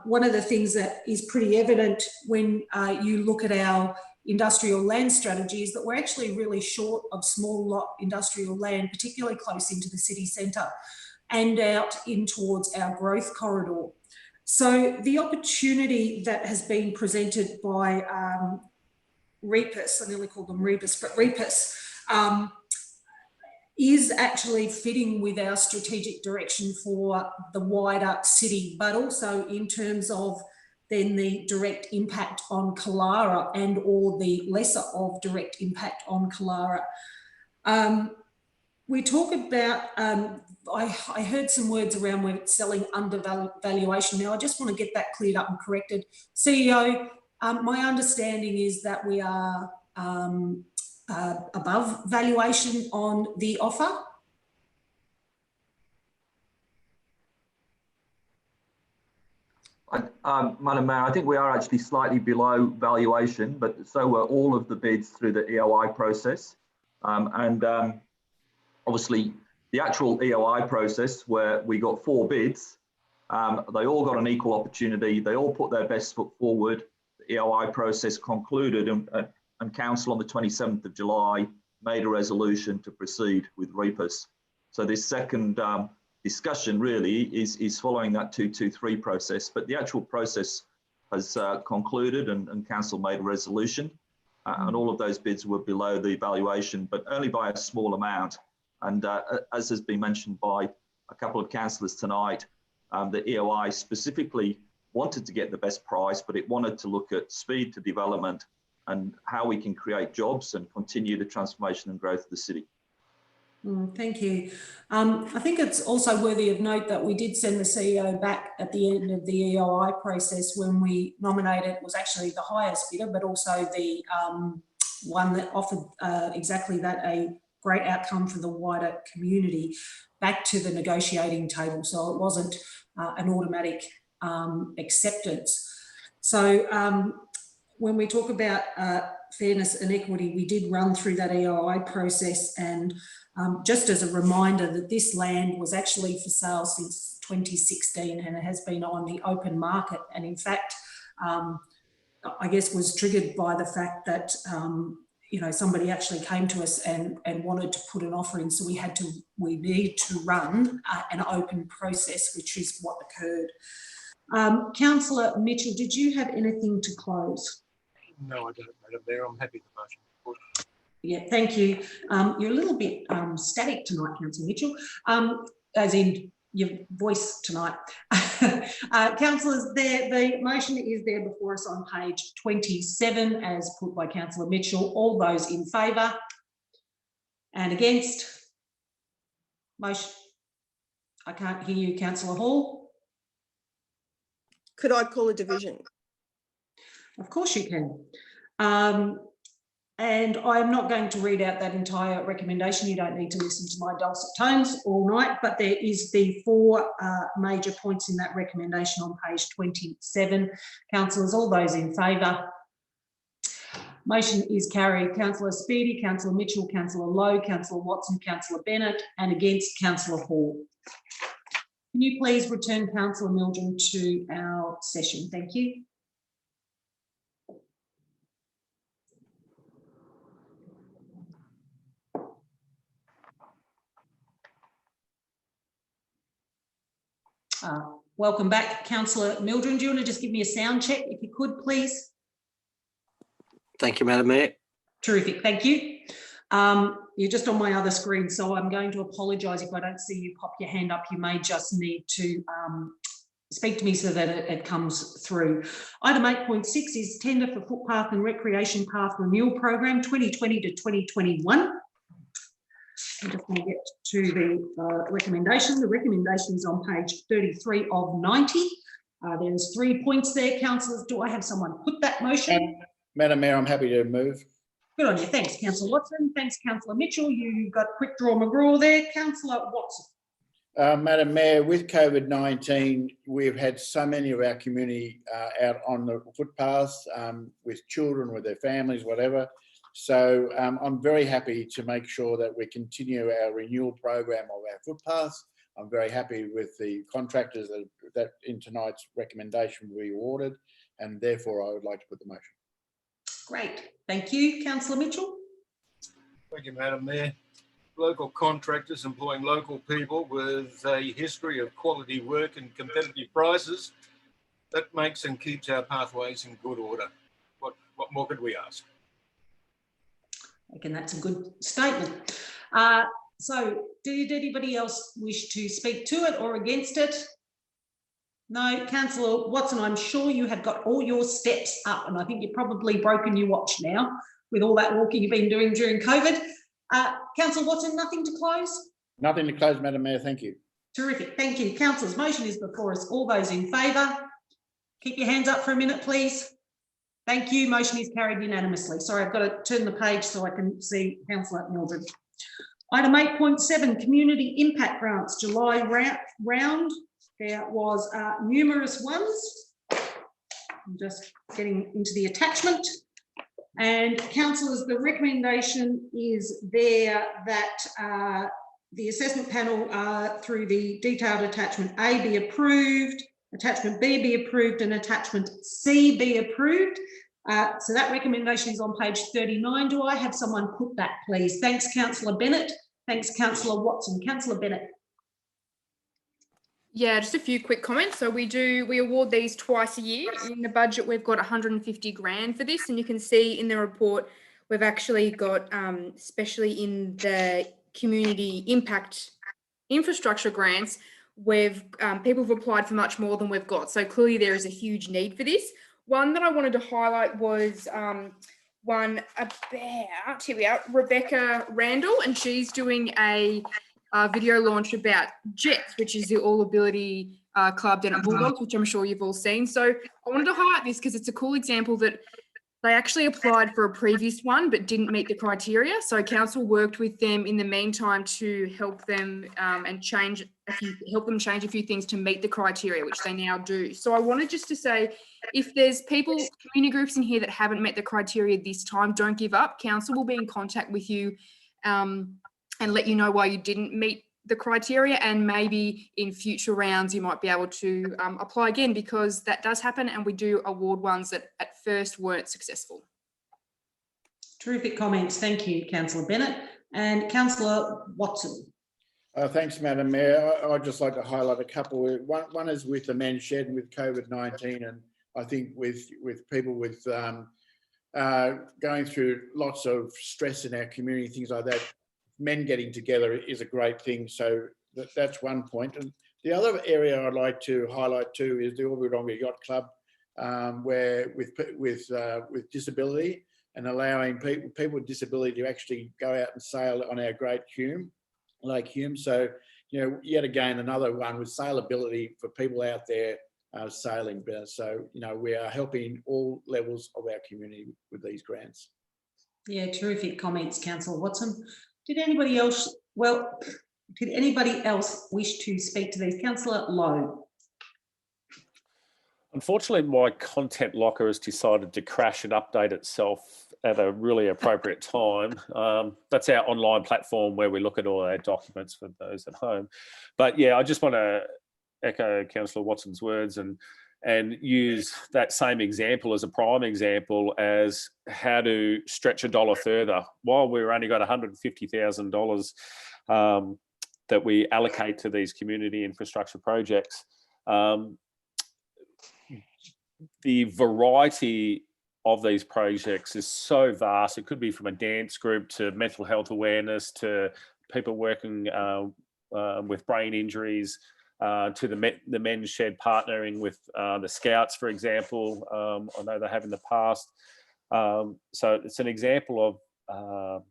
One of the things that is pretty evident when you look at our industrial land strategy is that we're actually really short of small lot industrial land, particularly close into the city centre and out in towards our growth corridor. So the opportunity that has been presented by Rebus, I nearly called them Rebus, but Rebus, is actually fitting with our strategic direction for the wider city, but also in terms of then the direct impact on Killara and or the lesser of direct impact on Killara. We talk about, I heard some words around when it's selling under valuation. Now, I just want to get that cleared up and corrected. CEO, my understanding is that we are above valuation on the offer. Madam Mayor, I think we are actually slightly below valuation, but so were all of the bids through the EOI process. Obviously, the actual EOI process where we got 4 bids, they all got an equal opportunity. They all put their best foot forward. The EOI process concluded and Council on the 27th of July made a resolution to proceed with Rebus. So this second discussion really is following that 223 process, but the actual process has concluded and Council made a resolution and all of those bids were below the valuation, but only by a small amount. And as has been mentioned by a couple of councillors tonight, the EOI specifically wanted to get the best price, but it wanted to look at speed to development and how we can create jobs and continue the transformation and growth of the city. Thank you. I think it's also worthy of note that we did send the CEO back at the end of the EOI process when we nominated, was actually the highest bidder, but also the one that offered exactly that, a great outcome for the wider community, back to the negotiating table. So it wasn't an automatic acceptance. So when we talk about fairness and equity, we did run through that EOI process, and just as a reminder that this land was actually for sale since 2016 and it has been on the open market, and in fact I guess was triggered by the fact that you know, somebody actually came to us and wanted to put an offer in, so we need to run an open process, which is what occurred. Councillor Mitchell, did you have anything to close? No, I don't, Madam Mayor. I'm happy the motion. Yeah, thank you. You're a little bit static tonight, Councillor Mitchell, as in your voice tonight. Councillors, the motion is there before us on page 27 as put by Councillor Mitchell. All those in favour and against? Motion. I can't hear you, Councillor Hall. Could I call a division? Of course you can. And I'm not going to read out that entire recommendation. You don't need to listen to my dulcet tones all night, but there is the 4 major points in that recommendation on page 27. Councillors, all those in favour? Motion is carried. Councillor Speedy, Councillor Mitchell, Councillor Lowe, Councillor Watson, Councillor Bennett, and against Councillor Hall. Can you please return Councillor Mildren to our session? Thank you. Welcome back, Councillor Mildren. Do you want to just give me a sound check, if you could, please? Thank you, Madam Mayor. Terrific, thank you. You're just on my other screen, so I'm going to apologise if I don't see you pop your hand up. You may just need to speak to me so that it comes through. Item 8.6 is tender for Footpath and Recreation Path Renewal Program 2020 to 2021. I'm just going to get to the recommendation. The recommendation is on page 33 of 90. There's 3 points there. Councillors, do I have someone put that motion? Madam Mayor, I'm happy to move. Good on you. Thanks, Councillor Watson. Thanks, Councillor Mitchell. You got quick draw McGraw there. Councillor Watson. Madam Mayor, with COVID-19, we've had so many of our community out on the footpaths with children, with their families, whatever. So I'm very happy to make sure that we continue our renewal program of our footpaths. I'm very happy with the contractors that in tonight's recommendation will be awarded, and therefore I would like to put the motion. Great. Thank you. Councillor Mitchell. Thank you, Madam Mayor. Local contractors employing local people with a history of quality work and competitive prices, that makes and keeps our pathways in good order. What more could we ask? Again, that's a good statement. So did anybody else wish to speak to it or against it? No. Councillor Watson, I'm sure you have got all your steps up, and I think you've probably broken your watch now with all that walking you've been doing during COVID. Councillor Watson, nothing to close? Nothing to close, Madam Mayor. Thank you. Terrific. Thank you. Councillors, motion is before us. All those in favour, keep your hands up for a minute, please. Thank you. Motion is carried unanimously. Sorry, I've got to turn the page so I can see Councillor Mildred. Item 8.7, Community Impact Grants, July round. There was numerous ones. I'm just getting into the attachment. And councillors, the recommendation is there that the assessment panel through the detailed attachment A be approved, attachment B be approved, and attachment C be approved. So that recommendation is on page 39. Do I have someone put that, please? Thanks, Councillor Bennett. Thanks, Councillor Watson. Councillor Bennett. Yeah, just a few quick comments. So we award these twice a year. In the budget, we've got 150 grand for this, and you can see in the report we've actually got, especially in the community impact infrastructure grants, people have applied for much more than we've got. So clearly there is a huge need for this. One that I wanted to highlight was one about, here we are, Rebecca Randall, and she's doing a video launch about Jets, which is the All Ability Club down at Bulldogs, which I'm sure you've all seen. So I wanted to highlight this because it's a cool example that they actually applied for a previous one but didn't meet the criteria. So council worked with them in the meantime to help them help them change a few things to meet the criteria, which they now do. So I wanted just to say, if there's community groups in here that haven't met the criteria this time, don't give up. Council will be in contact with you and let you know why you didn't meet the criteria, and maybe in future rounds you might be able to apply again, because that does happen, and we do award ones that at first weren't successful. Terrific comments. Thank you, Councillor Bennett. And Councillor Watson. Thanks, Madam Mayor. I'd just like to highlight a couple. One is with the men's shed and with COVID-19, and I think with people with going through lots of stress in our community, things like that, men getting together is a great thing. So that's one point. And the other area I'd like to highlight too is the All Wodonga Yacht Club, where with disability, and allowing people with disability to actually go out and sail on our great Lake Hume. So yet again, another one with sailability for people out there sailing. So, we are helping all levels of our community with these grants. Yeah, terrific comments, Councillor Watson. Did anybody else wish to speak to these? Councillor Lowe. Unfortunately, my content locker has decided to crash and update itself at a really appropriate time. That's our online platform where we look at all our documents for those at home. But yeah, I just want to echo Councillor Watson's words and use that same example as a prime example as how to stretch a dollar further. While we've only got $150,000 that we allocate to these community infrastructure projects, the variety of these projects is so vast. It could be from a dance group to mental health awareness to people working with brain injuries, to the men's shed partnering with the Scouts, for example. I know they have in the past. So it's an example of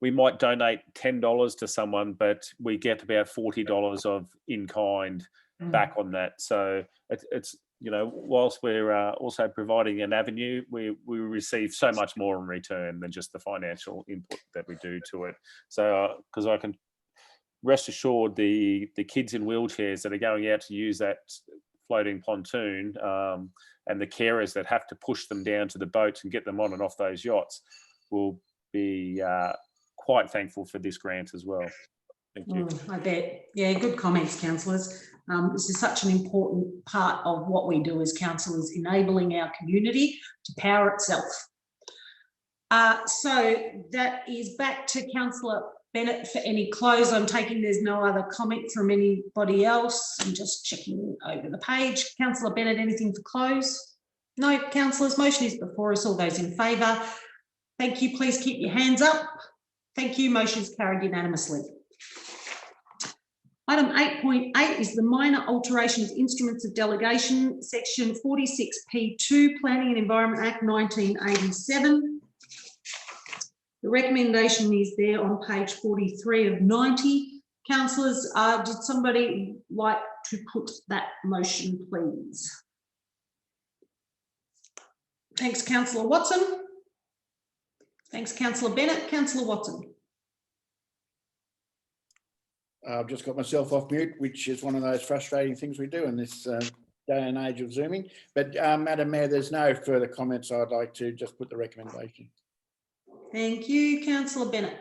we might donate $10 to someone, but we get about $40 of in-kind back on that. So it's whilst we're also providing an avenue, we receive so much more in return than just the financial input that we do to it. So because I can rest assured the kids in wheelchairs that are going out to use that floating pontoon and the carers that have to push them down to the boats and get them on and off those yachts will be quite thankful for this grant as well. Thank you. I bet. Yeah, good comments, councillors. This is such an important part of what we do as councillors, enabling our community to power itself. So that is back to Councillor Bennett for any close. I'm taking there's no other comment from anybody else. I'm just checking over the page. Councillor Bennett, anything for close? No, councillors, motion is before us. All those in favour? Thank you. Please keep your hands up. Thank you. Motion is carried unanimously. Item 8.8 is the minor alterations instruments of delegation, section 46P2, Planning and Environment Act 1987. The recommendation is there on page 43 of 90. Councillors, did somebody like to put that motion, please? Thanks, Councillor Watson. Thanks, Councillor Bennett. Councillor Watson. I've just got myself off mute, which is one of those frustrating things we do in this day and age of Zooming. But Madam Mayor, there's no further comments. I'd like to just put the recommendation. Thank you, Councillor Bennett.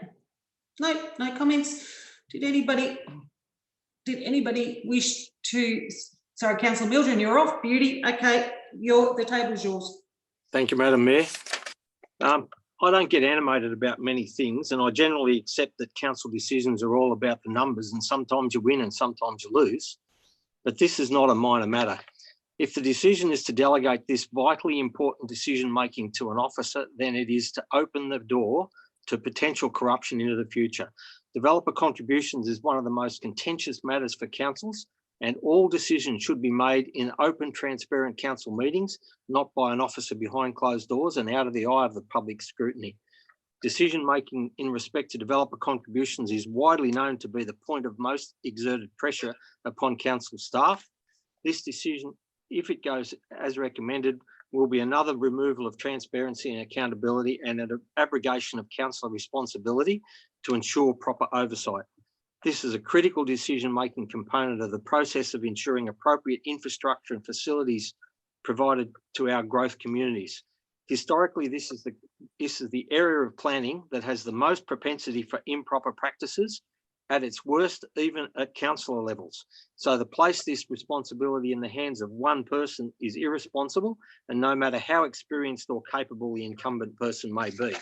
No comments. Did anybody wish to? Sorry, Councillor Mildren, you're off. Beauty. Okay, the table's yours. Thank you, Madam Mayor. I don't get animated about many things, and I generally accept that council decisions are all about the numbers, and sometimes you win and sometimes you lose. But this is not a minor matter. If the decision is to delegate this vitally important decision-making to an officer, then it is to open the door to potential corruption into the future. Developer contributions is one of the most contentious matters for councils, and all decisions should be made in open, transparent council meetings, not by an officer behind closed doors and out of the eye of the public scrutiny. Decision-making in respect to developer contributions is widely known to be the point of most exerted pressure upon council staff. This decision, if it goes as recommended, will be another removal of transparency and accountability and an abrogation of councillor responsibility to ensure proper oversight. This is a critical decision-making component of the process of ensuring appropriate infrastructure and facilities provided to our growth communities. Historically, this is the area of planning that has the most propensity for improper practices, at its worst, even at councillor levels. So to place this responsibility in the hands of one person is irresponsible, and no matter how experienced or capable the incumbent person may be.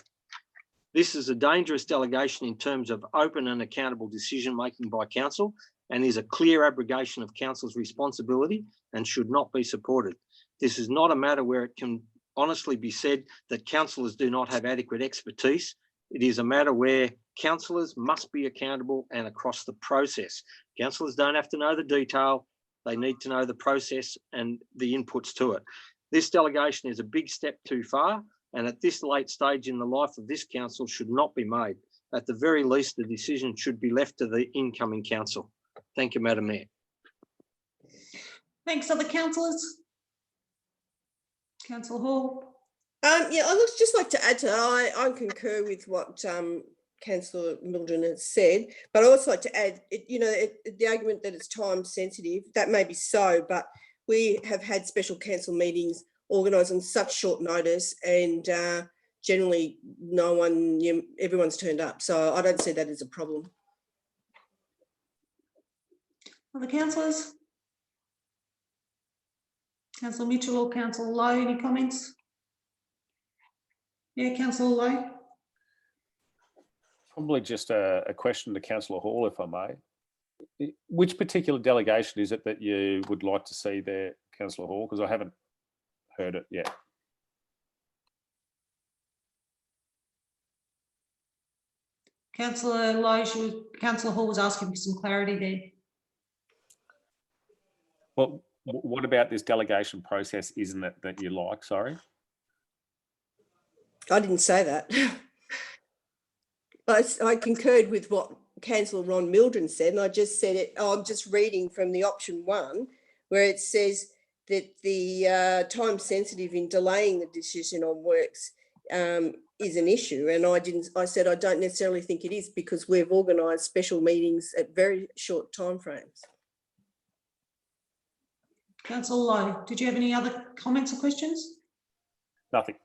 This is a dangerous delegation in terms of open and accountable decision-making by council, and is a clear abrogation of council's responsibility and should not be supported. This is not a matter where it can honestly be said that councillors do not have adequate expertise. It is a matter where councillors must be accountable and across the process. Councillors don't have to know the detail, they need to know the process and the inputs to it. This delegation is a big step too far, and at this late stage in the life of this council should not be made. At the very least, the decision should be left to the incoming council. Thank you, Madam Mayor. Thanks, other councillors. Councillor Hall. Yeah, I would just like to add to that. I concur with what Councillor Mildren has said, but I also like to add, the argument that it's time sensitive, that may be so, but we have had special council meetings organised on such short notice, and generally everyone's turned up. So I don't see that as a problem. Other councillors? Councillor Mitchell or Councillor Lowe, any comments? Yeah, Councillor Lowe. Probably just a question to Councillor Hall, if I may. Which particular delegation is it that you would like to see there, Councillor Hall? Because I haven't heard it yet. Councillor Lowe, Councillor Hall was asking for some clarity there. Well, what about this delegation process isn't it that you like? Sorry. I didn't say that. I concurred with what Councillor Ron Mildren said, and I just said it. I'm just reading from the option 1, where it says that the time sensitive in delaying the decision on works is an issue, and I said I don't necessarily think it is, because we've organised special meetings at very short timeframes. Councillor Lowe, did you have any other comments or questions? Nothing.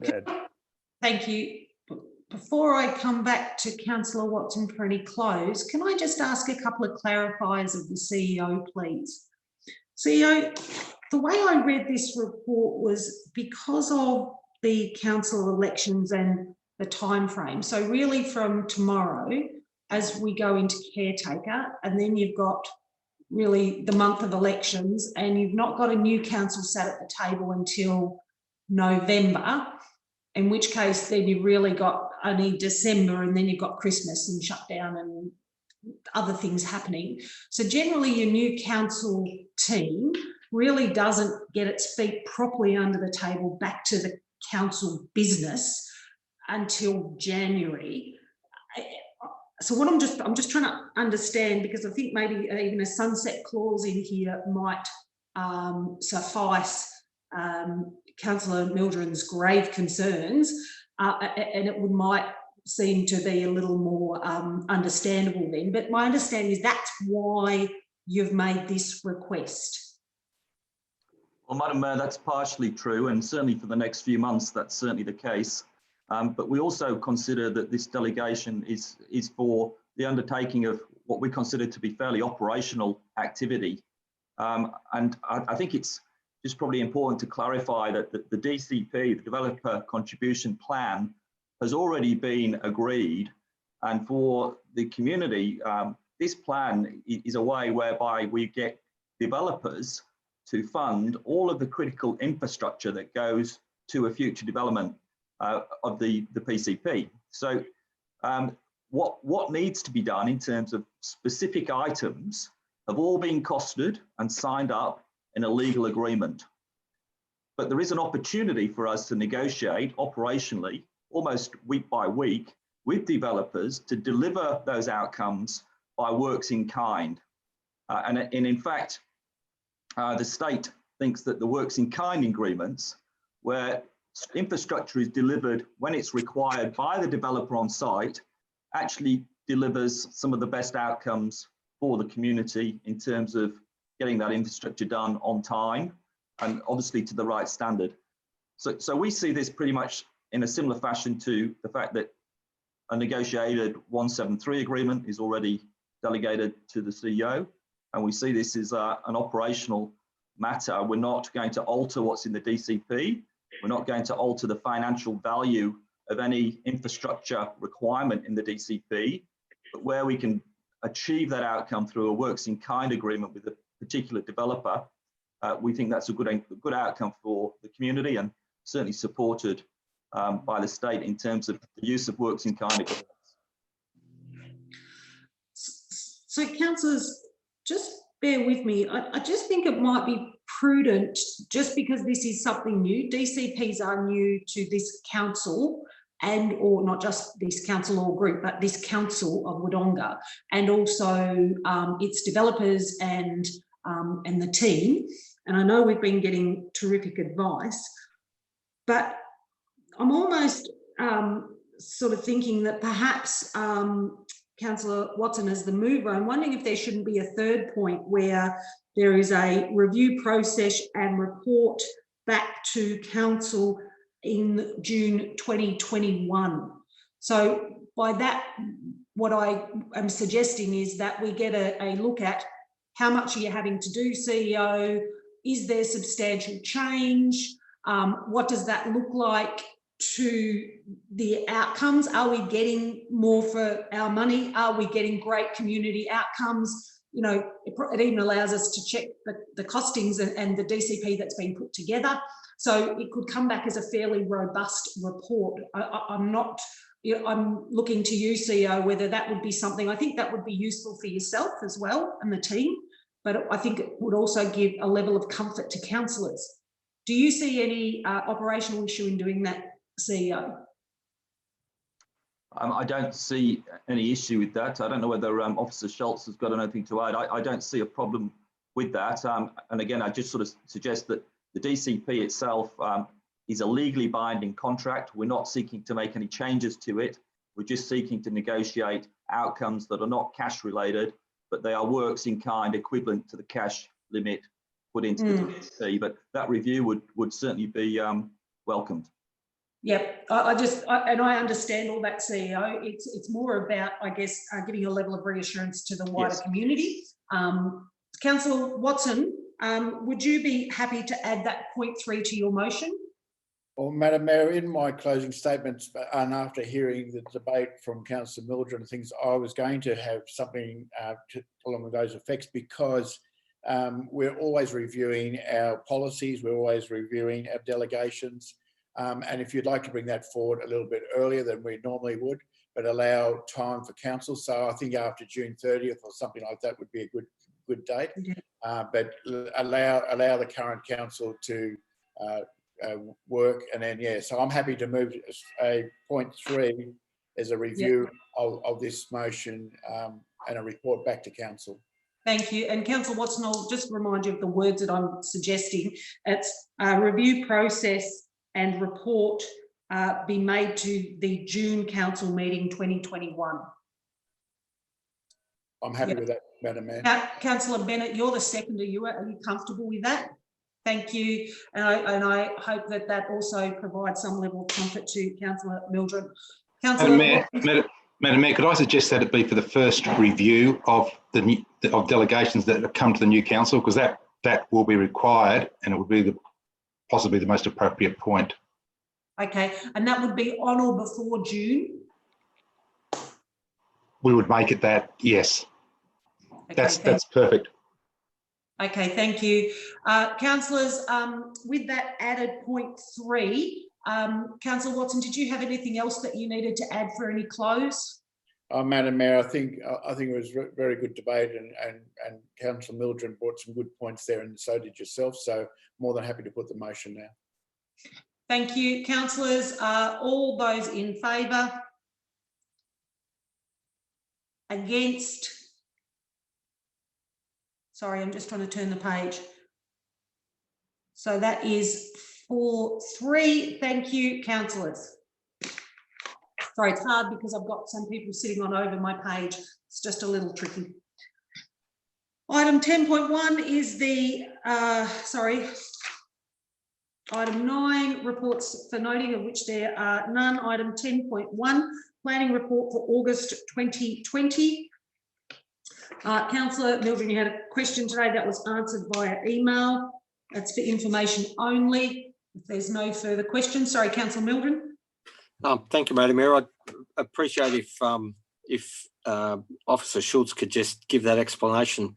Thank you. Before I come back to Councillor Watson for any close, can I just ask a couple of clarifiers of the CEO, please? CEO, the way I read this report was because of the council elections and the time frame. So really from tomorrow, as we go into caretaker, and then you've got really the month of elections, and you've not got a new council sat at the table until November, in which case then you've really got only December, and then you've got Christmas and shutdown and other things happening. So generally your new council team really doesn't get its feet properly under the table back to the council business until January. So what I'm just trying to understand, because I think maybe even a sunset clause in here might suffice Councillor Mildren's grave concerns, and it might seem to be a little more understandable then. But my understanding is that's why you've made this request. Well, Madam Mayor, that's partially true, and certainly for the next few months, that's certainly the case. But we also consider that this delegation is for the undertaking of what we consider to be fairly operational activity. And I think it's just probably important to clarify that the DCP, the Developer Contribution Plan, has already been agreed. And for the community, this plan is a way whereby we get developers to fund all of the critical infrastructure that goes to a future development of the PCP. So what needs to be done in terms of specific items have all been costed and signed up in a legal agreement. But there is an opportunity for us to negotiate operationally, almost week by week, with developers to deliver those outcomes by works in kind. And in fact, the state thinks that the works in kind agreements, where infrastructure is delivered when it's required by the developer on site, actually delivers some of the best outcomes for the community in terms of getting that infrastructure done on time and obviously to the right standard. So we see this pretty much in a similar fashion to the fact that a negotiated 173 agreement is already delegated to the CEO, and we see this as an operational matter. We're not going to alter what's in the DCP. We're not going to alter the financial value of any infrastructure requirement in the DCP, but where we can achieve that outcome through a works in kind agreement with a particular developer, we think that's a good outcome for the community, and certainly supported by the state in terms of the use of works in kind agreements. So councillors, just bear with me. I just think it might be prudent, just because this is something new, DCPs are new to this council, and or not just this council or group, but this council of Wodonga, and also its developers and the team. And I know we've been getting terrific advice, but I'm almost sort of thinking that perhaps Councillor Watson, as the mover, I'm wondering if there shouldn't be a third point where there is a review process and report back to council in June 2021. So by that, what I am suggesting is that we get a look at how much are you having to do, CEO? Is there substantial change? What does that look like to the outcomes? Are we getting more for our money? Are we getting great community outcomes? You know, it even allows us to check the costings and the DCP that's been put together. So it could come back as a fairly robust report. I'm not, you know, I'm looking to you, CEO, whether that would be something. I think that would be useful for yourself as well and the team, but I think it would also give a level of comfort to councillors. Do you see any operational issue in doing that, CEO? I don't see any issue with that. I don't know whether Officer Schultz has got anything to add. I don't see a problem with that. And again, I just sort of suggest that the DCP itself is a legally binding contract. We're not seeking to make any changes to it. We're just seeking to negotiate outcomes that are not cash related, but they are works in kind equivalent to the cash limit put into the DCP. But that review would certainly be welcomed. Yep, I understand all that, CEO. It's more about, I guess, giving a level of reassurance to the wider community. Councillor Watson, would you be happy to add that point 3 to your motion? Well, Madam Mayor, in my closing statements, and after hearing the debate from Councillor Mildred and things, I was going to have something along those effects, because we're always reviewing our policies, we're always reviewing our delegations. And if you'd like to bring that forward a little bit earlier than we normally would, but allow time for council. So I think after June 30th or something like that would be a good date. But allow the current council to work, and then so I'm happy to move a point 3 as a review of this motion and a report back to council. Thank you. And Councillor Watson, I'll just remind you of the words that I'm suggesting. It's a review process and report be made to the June council meeting 2021. I'm happy with that, Madam Mayor. Councillor Bennett, you're the seconder. Are you comfortable with that? Thank you. And I hope that also provides some level of comfort to Councillor Mildred. Madam Mayor, could I suggest that it be for the first review of delegations that have come to the new council, because that will be required, and it would be possibly the most appropriate point. Okay, and that would be on or before June? We would make it that, yes. Okay, that's perfect. Okay, thank you. Councillors, with that added point 3, Councillor Watson, did you have anything else that you needed to add for any close? Madam Mayor, I think it was very good debate, and Councillor Mildred brought some good points there, and so did yourself. So more than happy to put the motion now. Thank you, councillors. All those in favour? Against? Sorry, I'm just trying to turn the page. So that is 4-3. Thank you, councillors. Sorry, it's hard because I've got some people sitting on over my page. It's just a little tricky. Item 10.1 is the, item 9, reports for noting, of which there are none. Item 10.1, planning report for August 2020. Councillor Mildred, you had a question today that was answered via email. That's for information only. If there's no further questions. Sorry, Councillor Mildred. Thank you, Madam Mayor. I'd appreciate if Officer Schultz could just give that explanation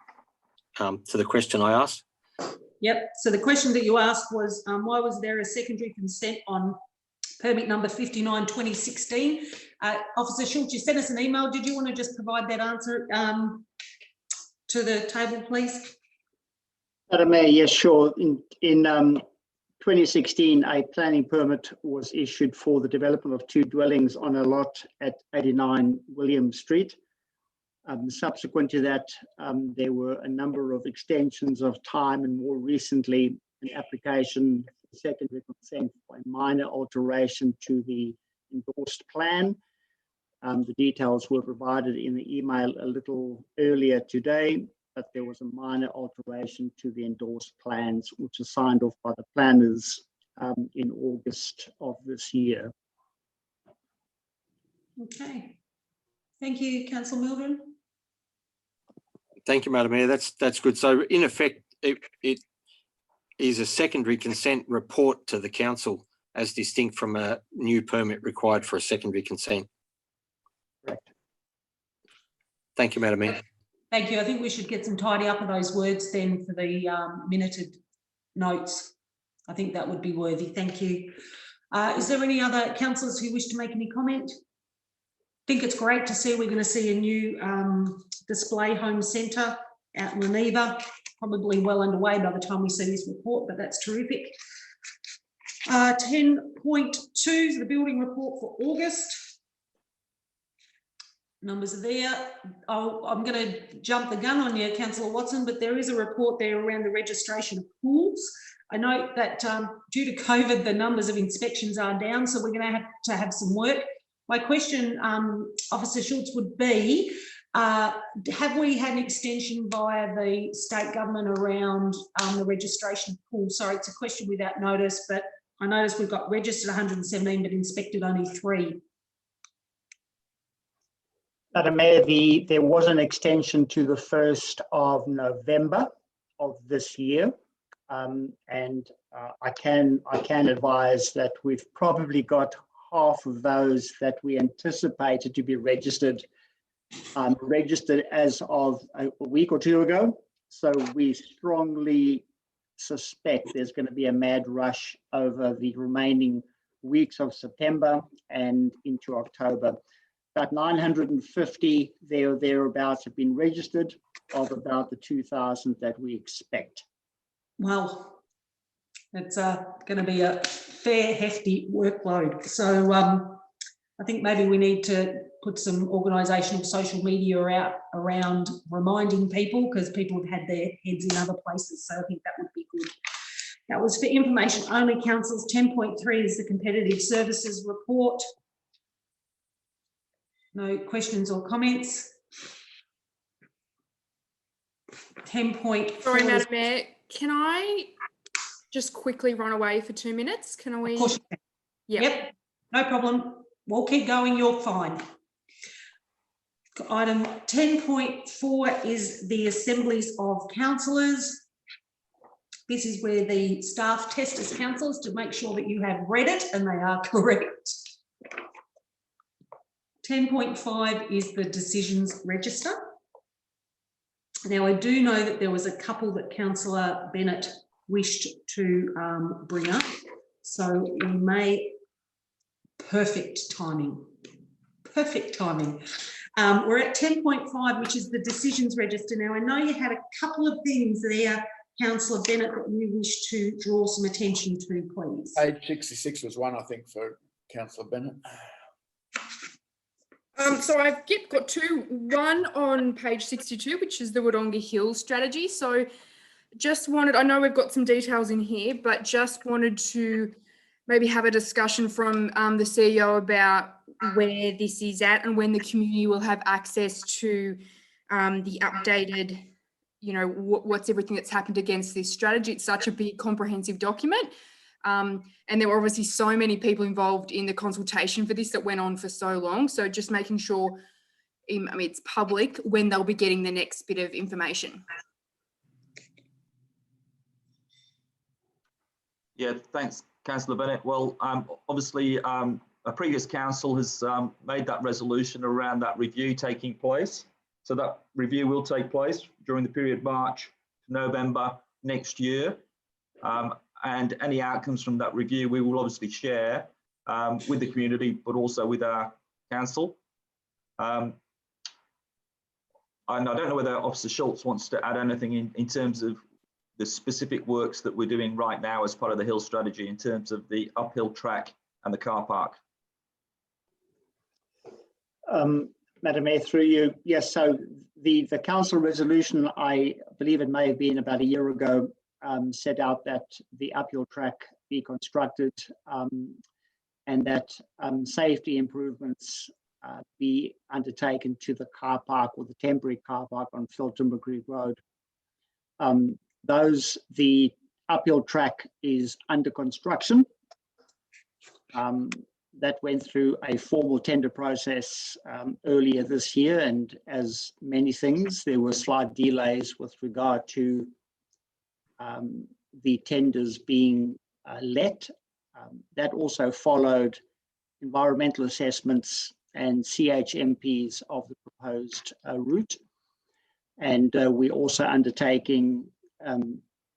to the question I asked. Yep. So the question that you asked was, why was there a secondary consent on permit number 59/2016? Officer Schultz, you sent us an email. Did you want to just provide that answer to the table, please? Madam Mayor, yes, sure. In 2016, a planning permit was issued for the development of 2 dwellings on a lot at 89 William Street. Subsequent to that, there were a number of extensions of time, and more recently, an application for secondary consent for a minor alteration to the endorsed plan. The details were provided in the email a little earlier today, but there was a minor alteration to the endorsed plans, which was signed off by the planners in August of this year. Okay. Thank you, Councillor Mildren. Thank you, Madam Mayor. That's good. So in effect, it is a secondary consent report to the council as distinct from a new permit required for a secondary consent. Correct. Thank you, Madam Mayor. Thank you. I think we should get some tidy up of those words then for the minuted notes. I think that would be worthy. Thank you. Is there any other councillors who wish to make any comment? I think it's great to see we're going to see a new display home centre out in Renewal, probably well underway by the time we see this report, but that's terrific. 10.2 is the building report for August. Numbers are there. I'm going to jump the gun on you, Councillor Watson, but there is a report there around the registration of pools. I note that due to COVID, the numbers of inspections are down, so we're going to have some work. My question, Officer Schultz, would be, have we had an extension via the state government around the registration of pools? Sorry, it's a question without notice, but I noticed we've got registered 117, but inspected only 3. Madam Mayor, there was an extension to the 1st of November of this year, and I can advise that we've probably got half of those that we anticipated to be registered as of a week or 2 ago. So we strongly suspect there's going to be a mad rush over the remaining weeks of September and into October. About 950 there or thereabouts have been registered of about the 2,000 that we expect. Well, it's going to be a fair, hefty workload. So I think maybe we need to put some organisational social media out around reminding people, because people have had their heads in other places. So I think that would be good. That was for information only, councillors. 10.3 is the competitive services report. No questions or comments. 10.4. Sorry, Madam Mayor, can I just quickly run away for 2 minutes? Can we? Of course you can. Yep, no problem. We'll keep going, you're fine. Item 10.4 is the Assemblies of Councillors. This is where the staff test as councillors to make sure that you have read it and they are correct. 10.5 is the decisions register. Now, I do know that there was a couple that Councillor Bennett wished to bring up, so we may, perfect timing. We're at 10.5, which is the decisions register. Now, I know you had a couple of things there, Councillor Bennett, that you wish to draw some attention to, please. Page 66 was one, I think, for Councillor Bennett. So I've got 2. One on page 62, which is the Wodonga Hills strategy. So just wanted, I know we've got some details in here, but just wanted to maybe have a discussion from the CEO about where this is at and when the community will have access to the updated, you know, what's everything that's happened against this strategy. It's such a big comprehensive document. And there were obviously so many people involved in the consultation for this that went on for so long. So just making sure, I mean, it's public when they'll be getting the next bit of information. Yeah, thanks, Councillor Bennett. Well, obviously, a previous council has made that resolution around that review taking place. So that review will take place during the period March to November next year. And any outcomes from that review, we will obviously share with the community, but also with our council. And I don't know whether Officer Schultz wants to add anything in terms of the specific works that we're doing right now as part of the hill strategy in terms of the uphill track and the car park. Madam Mayor, through you, yes, so the council resolution, I believe it may have been about a year ago, set out that the uphill track be constructed and that safety improvements be undertaken to the car park or the temporary car park on Phil Creek Road. The uphill track is under construction. That went through a formal tender process earlier this year, and as many things, there were slight delays with regard to the tenders being let. That also followed environmental assessments and CHMPs of the proposed route. And we're also undertaking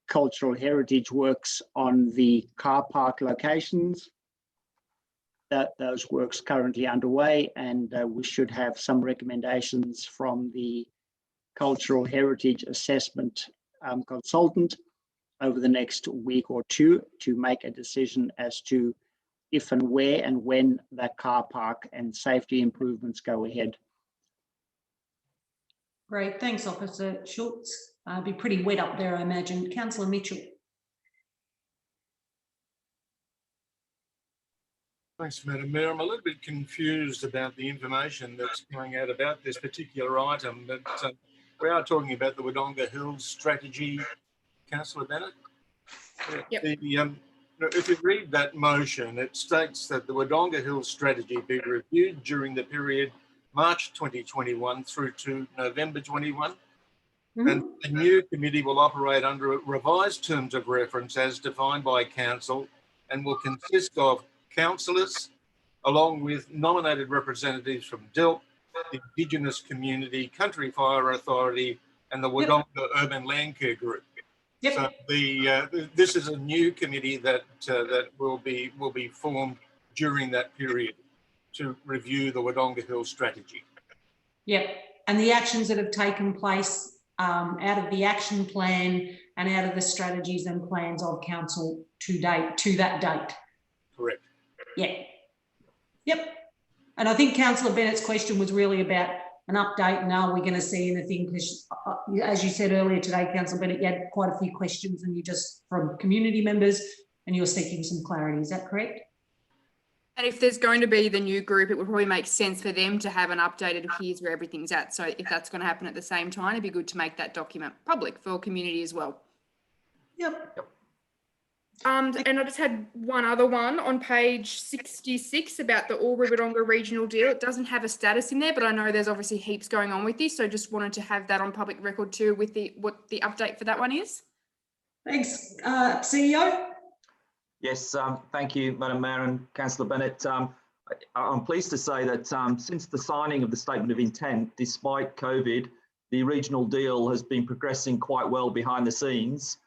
cultural heritage works on the car park locations. Those works currently underway, and we should have some recommendations from the cultural heritage assessment consultant over the next week or two to make a decision as to if and where and when that car park and safety improvements go ahead. Great, thanks, Officer Schultz. Be pretty wet up there, I imagine. Councillor Mitchell. Thanks, Madam Mayor. I'm a little bit confused about the information that's going out about this particular item, but we are talking about the Wodonga Hills strategy, Councillor Bennett. Yep. If you read that motion, it states that the Wodonga Hills strategy be reviewed during the period March 2021 through to November 21. And the new committee will operate under revised terms of reference as defined by council and will consist of councillors along with nominated representatives from DILT, the Indigenous Community, Country Fire Authority and the Wodonga Urban Land Care Group. Yep. So this is a new committee that will be formed during that period to review the Wodonga Hills strategy. Yep, and the actions that have taken place out of the action plan and out of the strategies and plans of council to that date. Correct. Yeah. Yep. And I think Councillor Bennett's question was really about an update and are we going to see anything? Because as you said earlier today, Councillor Bennett, you had quite a few questions and you just from community members and you're seeking some clarity. Is that correct? And if there's going to be the new group, it would probably make sense for them to have an updated here's where everything's at. So if that's going to happen at the same time, it'd be good to make that document public for community as well. Yep. And I just had one other one on page 66 about the Albury-Wodonga regional deal. It doesn't have a status in there, but I know there's obviously heaps going on with this. So just wanted to have that on public record too with what the update for that one is. Thanks. CEO? Yes, thank you, Madam Mayor and Councillor Bennett. I'm pleased to say that since the signing of the Statement of Intent, despite COVID, the regional deal has been progressing quite well behind the scenes.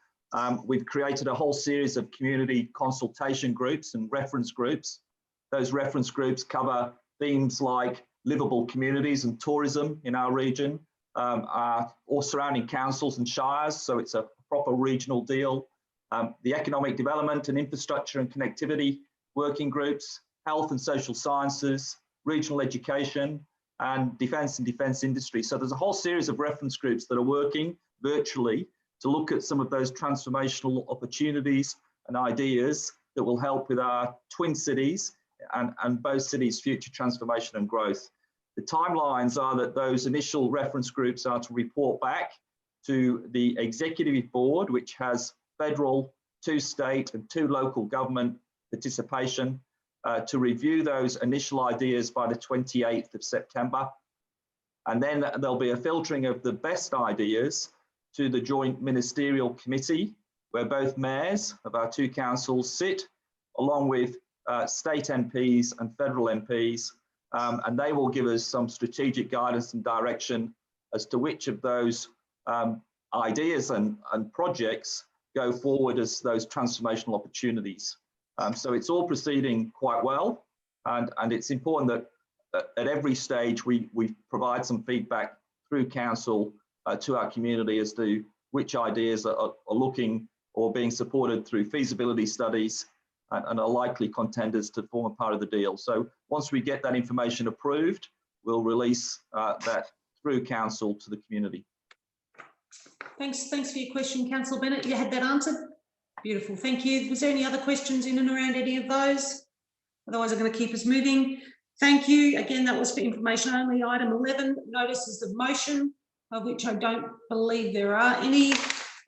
We've created a whole series of community consultation groups and reference groups. Those reference groups cover themes like livable communities and tourism in our region, or surrounding councils and shires, so it's a proper regional deal. The economic development and infrastructure and connectivity working groups, health and social sciences, regional education, and defence industry. So there's a whole series of reference groups that are working virtually to look at some of those transformational opportunities and ideas that will help with our twin cities and both cities' future transformation and growth. The timelines are that those initial reference groups are to report back to the executive board, which has federal, 2 state and 2 local government participation, to review those initial ideas by the 28th of September. And then there'll be a filtering of the best ideas to the Joint Ministerial Committee, where both mayors of our 2 councils sit, along with state MPs and federal MPs, and they will give us some strategic guidance and direction as to which of those ideas and projects go forward as those transformational opportunities. So it's all proceeding quite well, and it's important that at every stage we provide some feedback through council to our community as to which ideas are looking or being supported through feasibility studies and are likely contenders to form a part of the deal. So once we get that information approved, we'll release that through council to the community. Thanks for your question, Councillor Bennett. You had that answered? Beautiful, thank you. Was there any other questions in and around any of those? Otherwise, I'm going to keep us moving. Thank you. Again, that was for information only. Item 11, notices of motion, of which I don't believe there are any.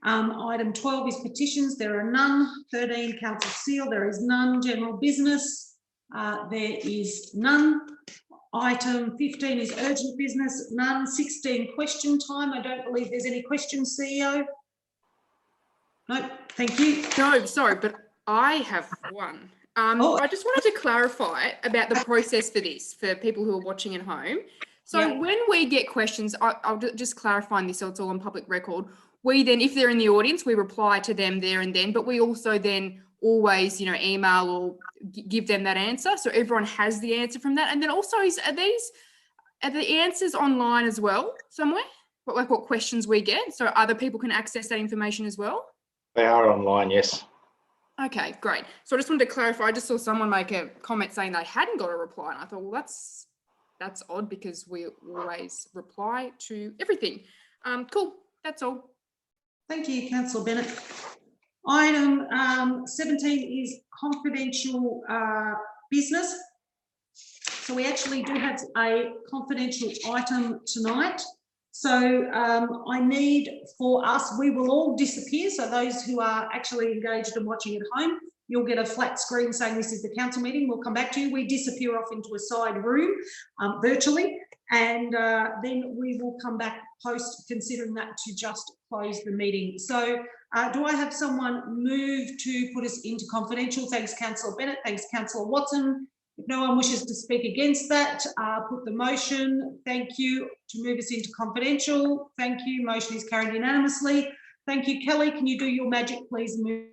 Item 12 is petitions. There are none. 13, council seal. There is none. General business. There is none. Item 15 is urgent business. None. 16, question time. I don't believe there's any questions, CEO. No, thank you. No, sorry, but I have one. I just wanted to clarify about the process for this, for people who are watching at home. So when we get questions, I'll just clarify this so it's all on public record. We then, if they're in the audience, we reply to them there and then, but we also then always, email or give them that answer. So everyone has the answer from that. And then also, are the answers online as well somewhere? What questions we get, so other people can access that information as well? They are online, yes. Okay, great. So I just wanted to clarify. I just saw someone make a comment saying they hadn't got a reply, and I thought, well, that's odd because we always reply to everything. Cool. That's all. Thank you, Councillor Bennett. Item 17 is confidential business. So we actually do have a confidential item tonight. So I need for us, we will all disappear. So those who are actually engaged and watching at home, you'll get a flat screen saying this is the council meeting. We'll come back to you. We disappear off into a side room virtually, and then we will come back post considering that to just close the meeting. So do I have someone move to put us into confidential? Thanks, Councillor Bennett. Thanks, Councillor Watson. If no one wishes to speak against that, put the motion. Thank you. To move us into confidential. Thank you. Motion is carried unanimously. Thank you. Kelly, can you do your magic, please? Move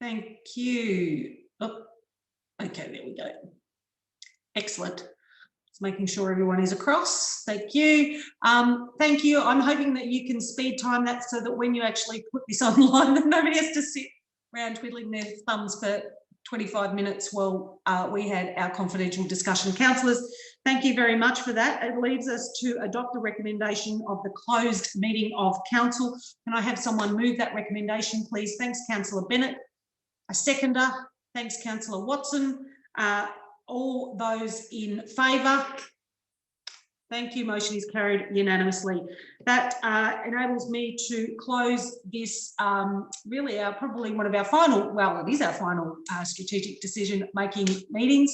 Thank you. Oh, okay, there we go. Excellent. Just making sure everyone is across. Thank you. Thank you. I'm hoping that you can speed time that so that when you actually put this online, that nobody has to sit around twiddling their thumbs for 25 minutes while we had our confidential discussion. Councillors, thank you very much for that. It leaves us to adopt the recommendation of the closed meeting of council. Can I have someone move that recommendation, please? Thanks, Councillor Bennett. A seconder. Thanks, Councillor Watson. All those in favour? Thank you. Motion is carried unanimously. That enables me to close this, really probably one of our final, well, it is our final strategic decision-making meetings.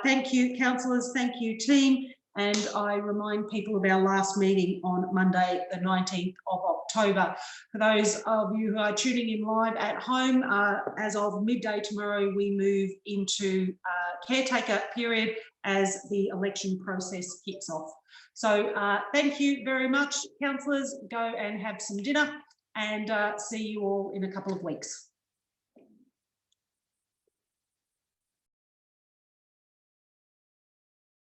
Thank you, councillors. Thank you, team. And I remind people of our last meeting on Monday, the 19th of October. For those of you who are tuning in live at home, as of midday tomorrow, we move into caretaker period as the election process kicks off. So thank you very much, councillors. Go and have some dinner and see you all in a couple of weeks.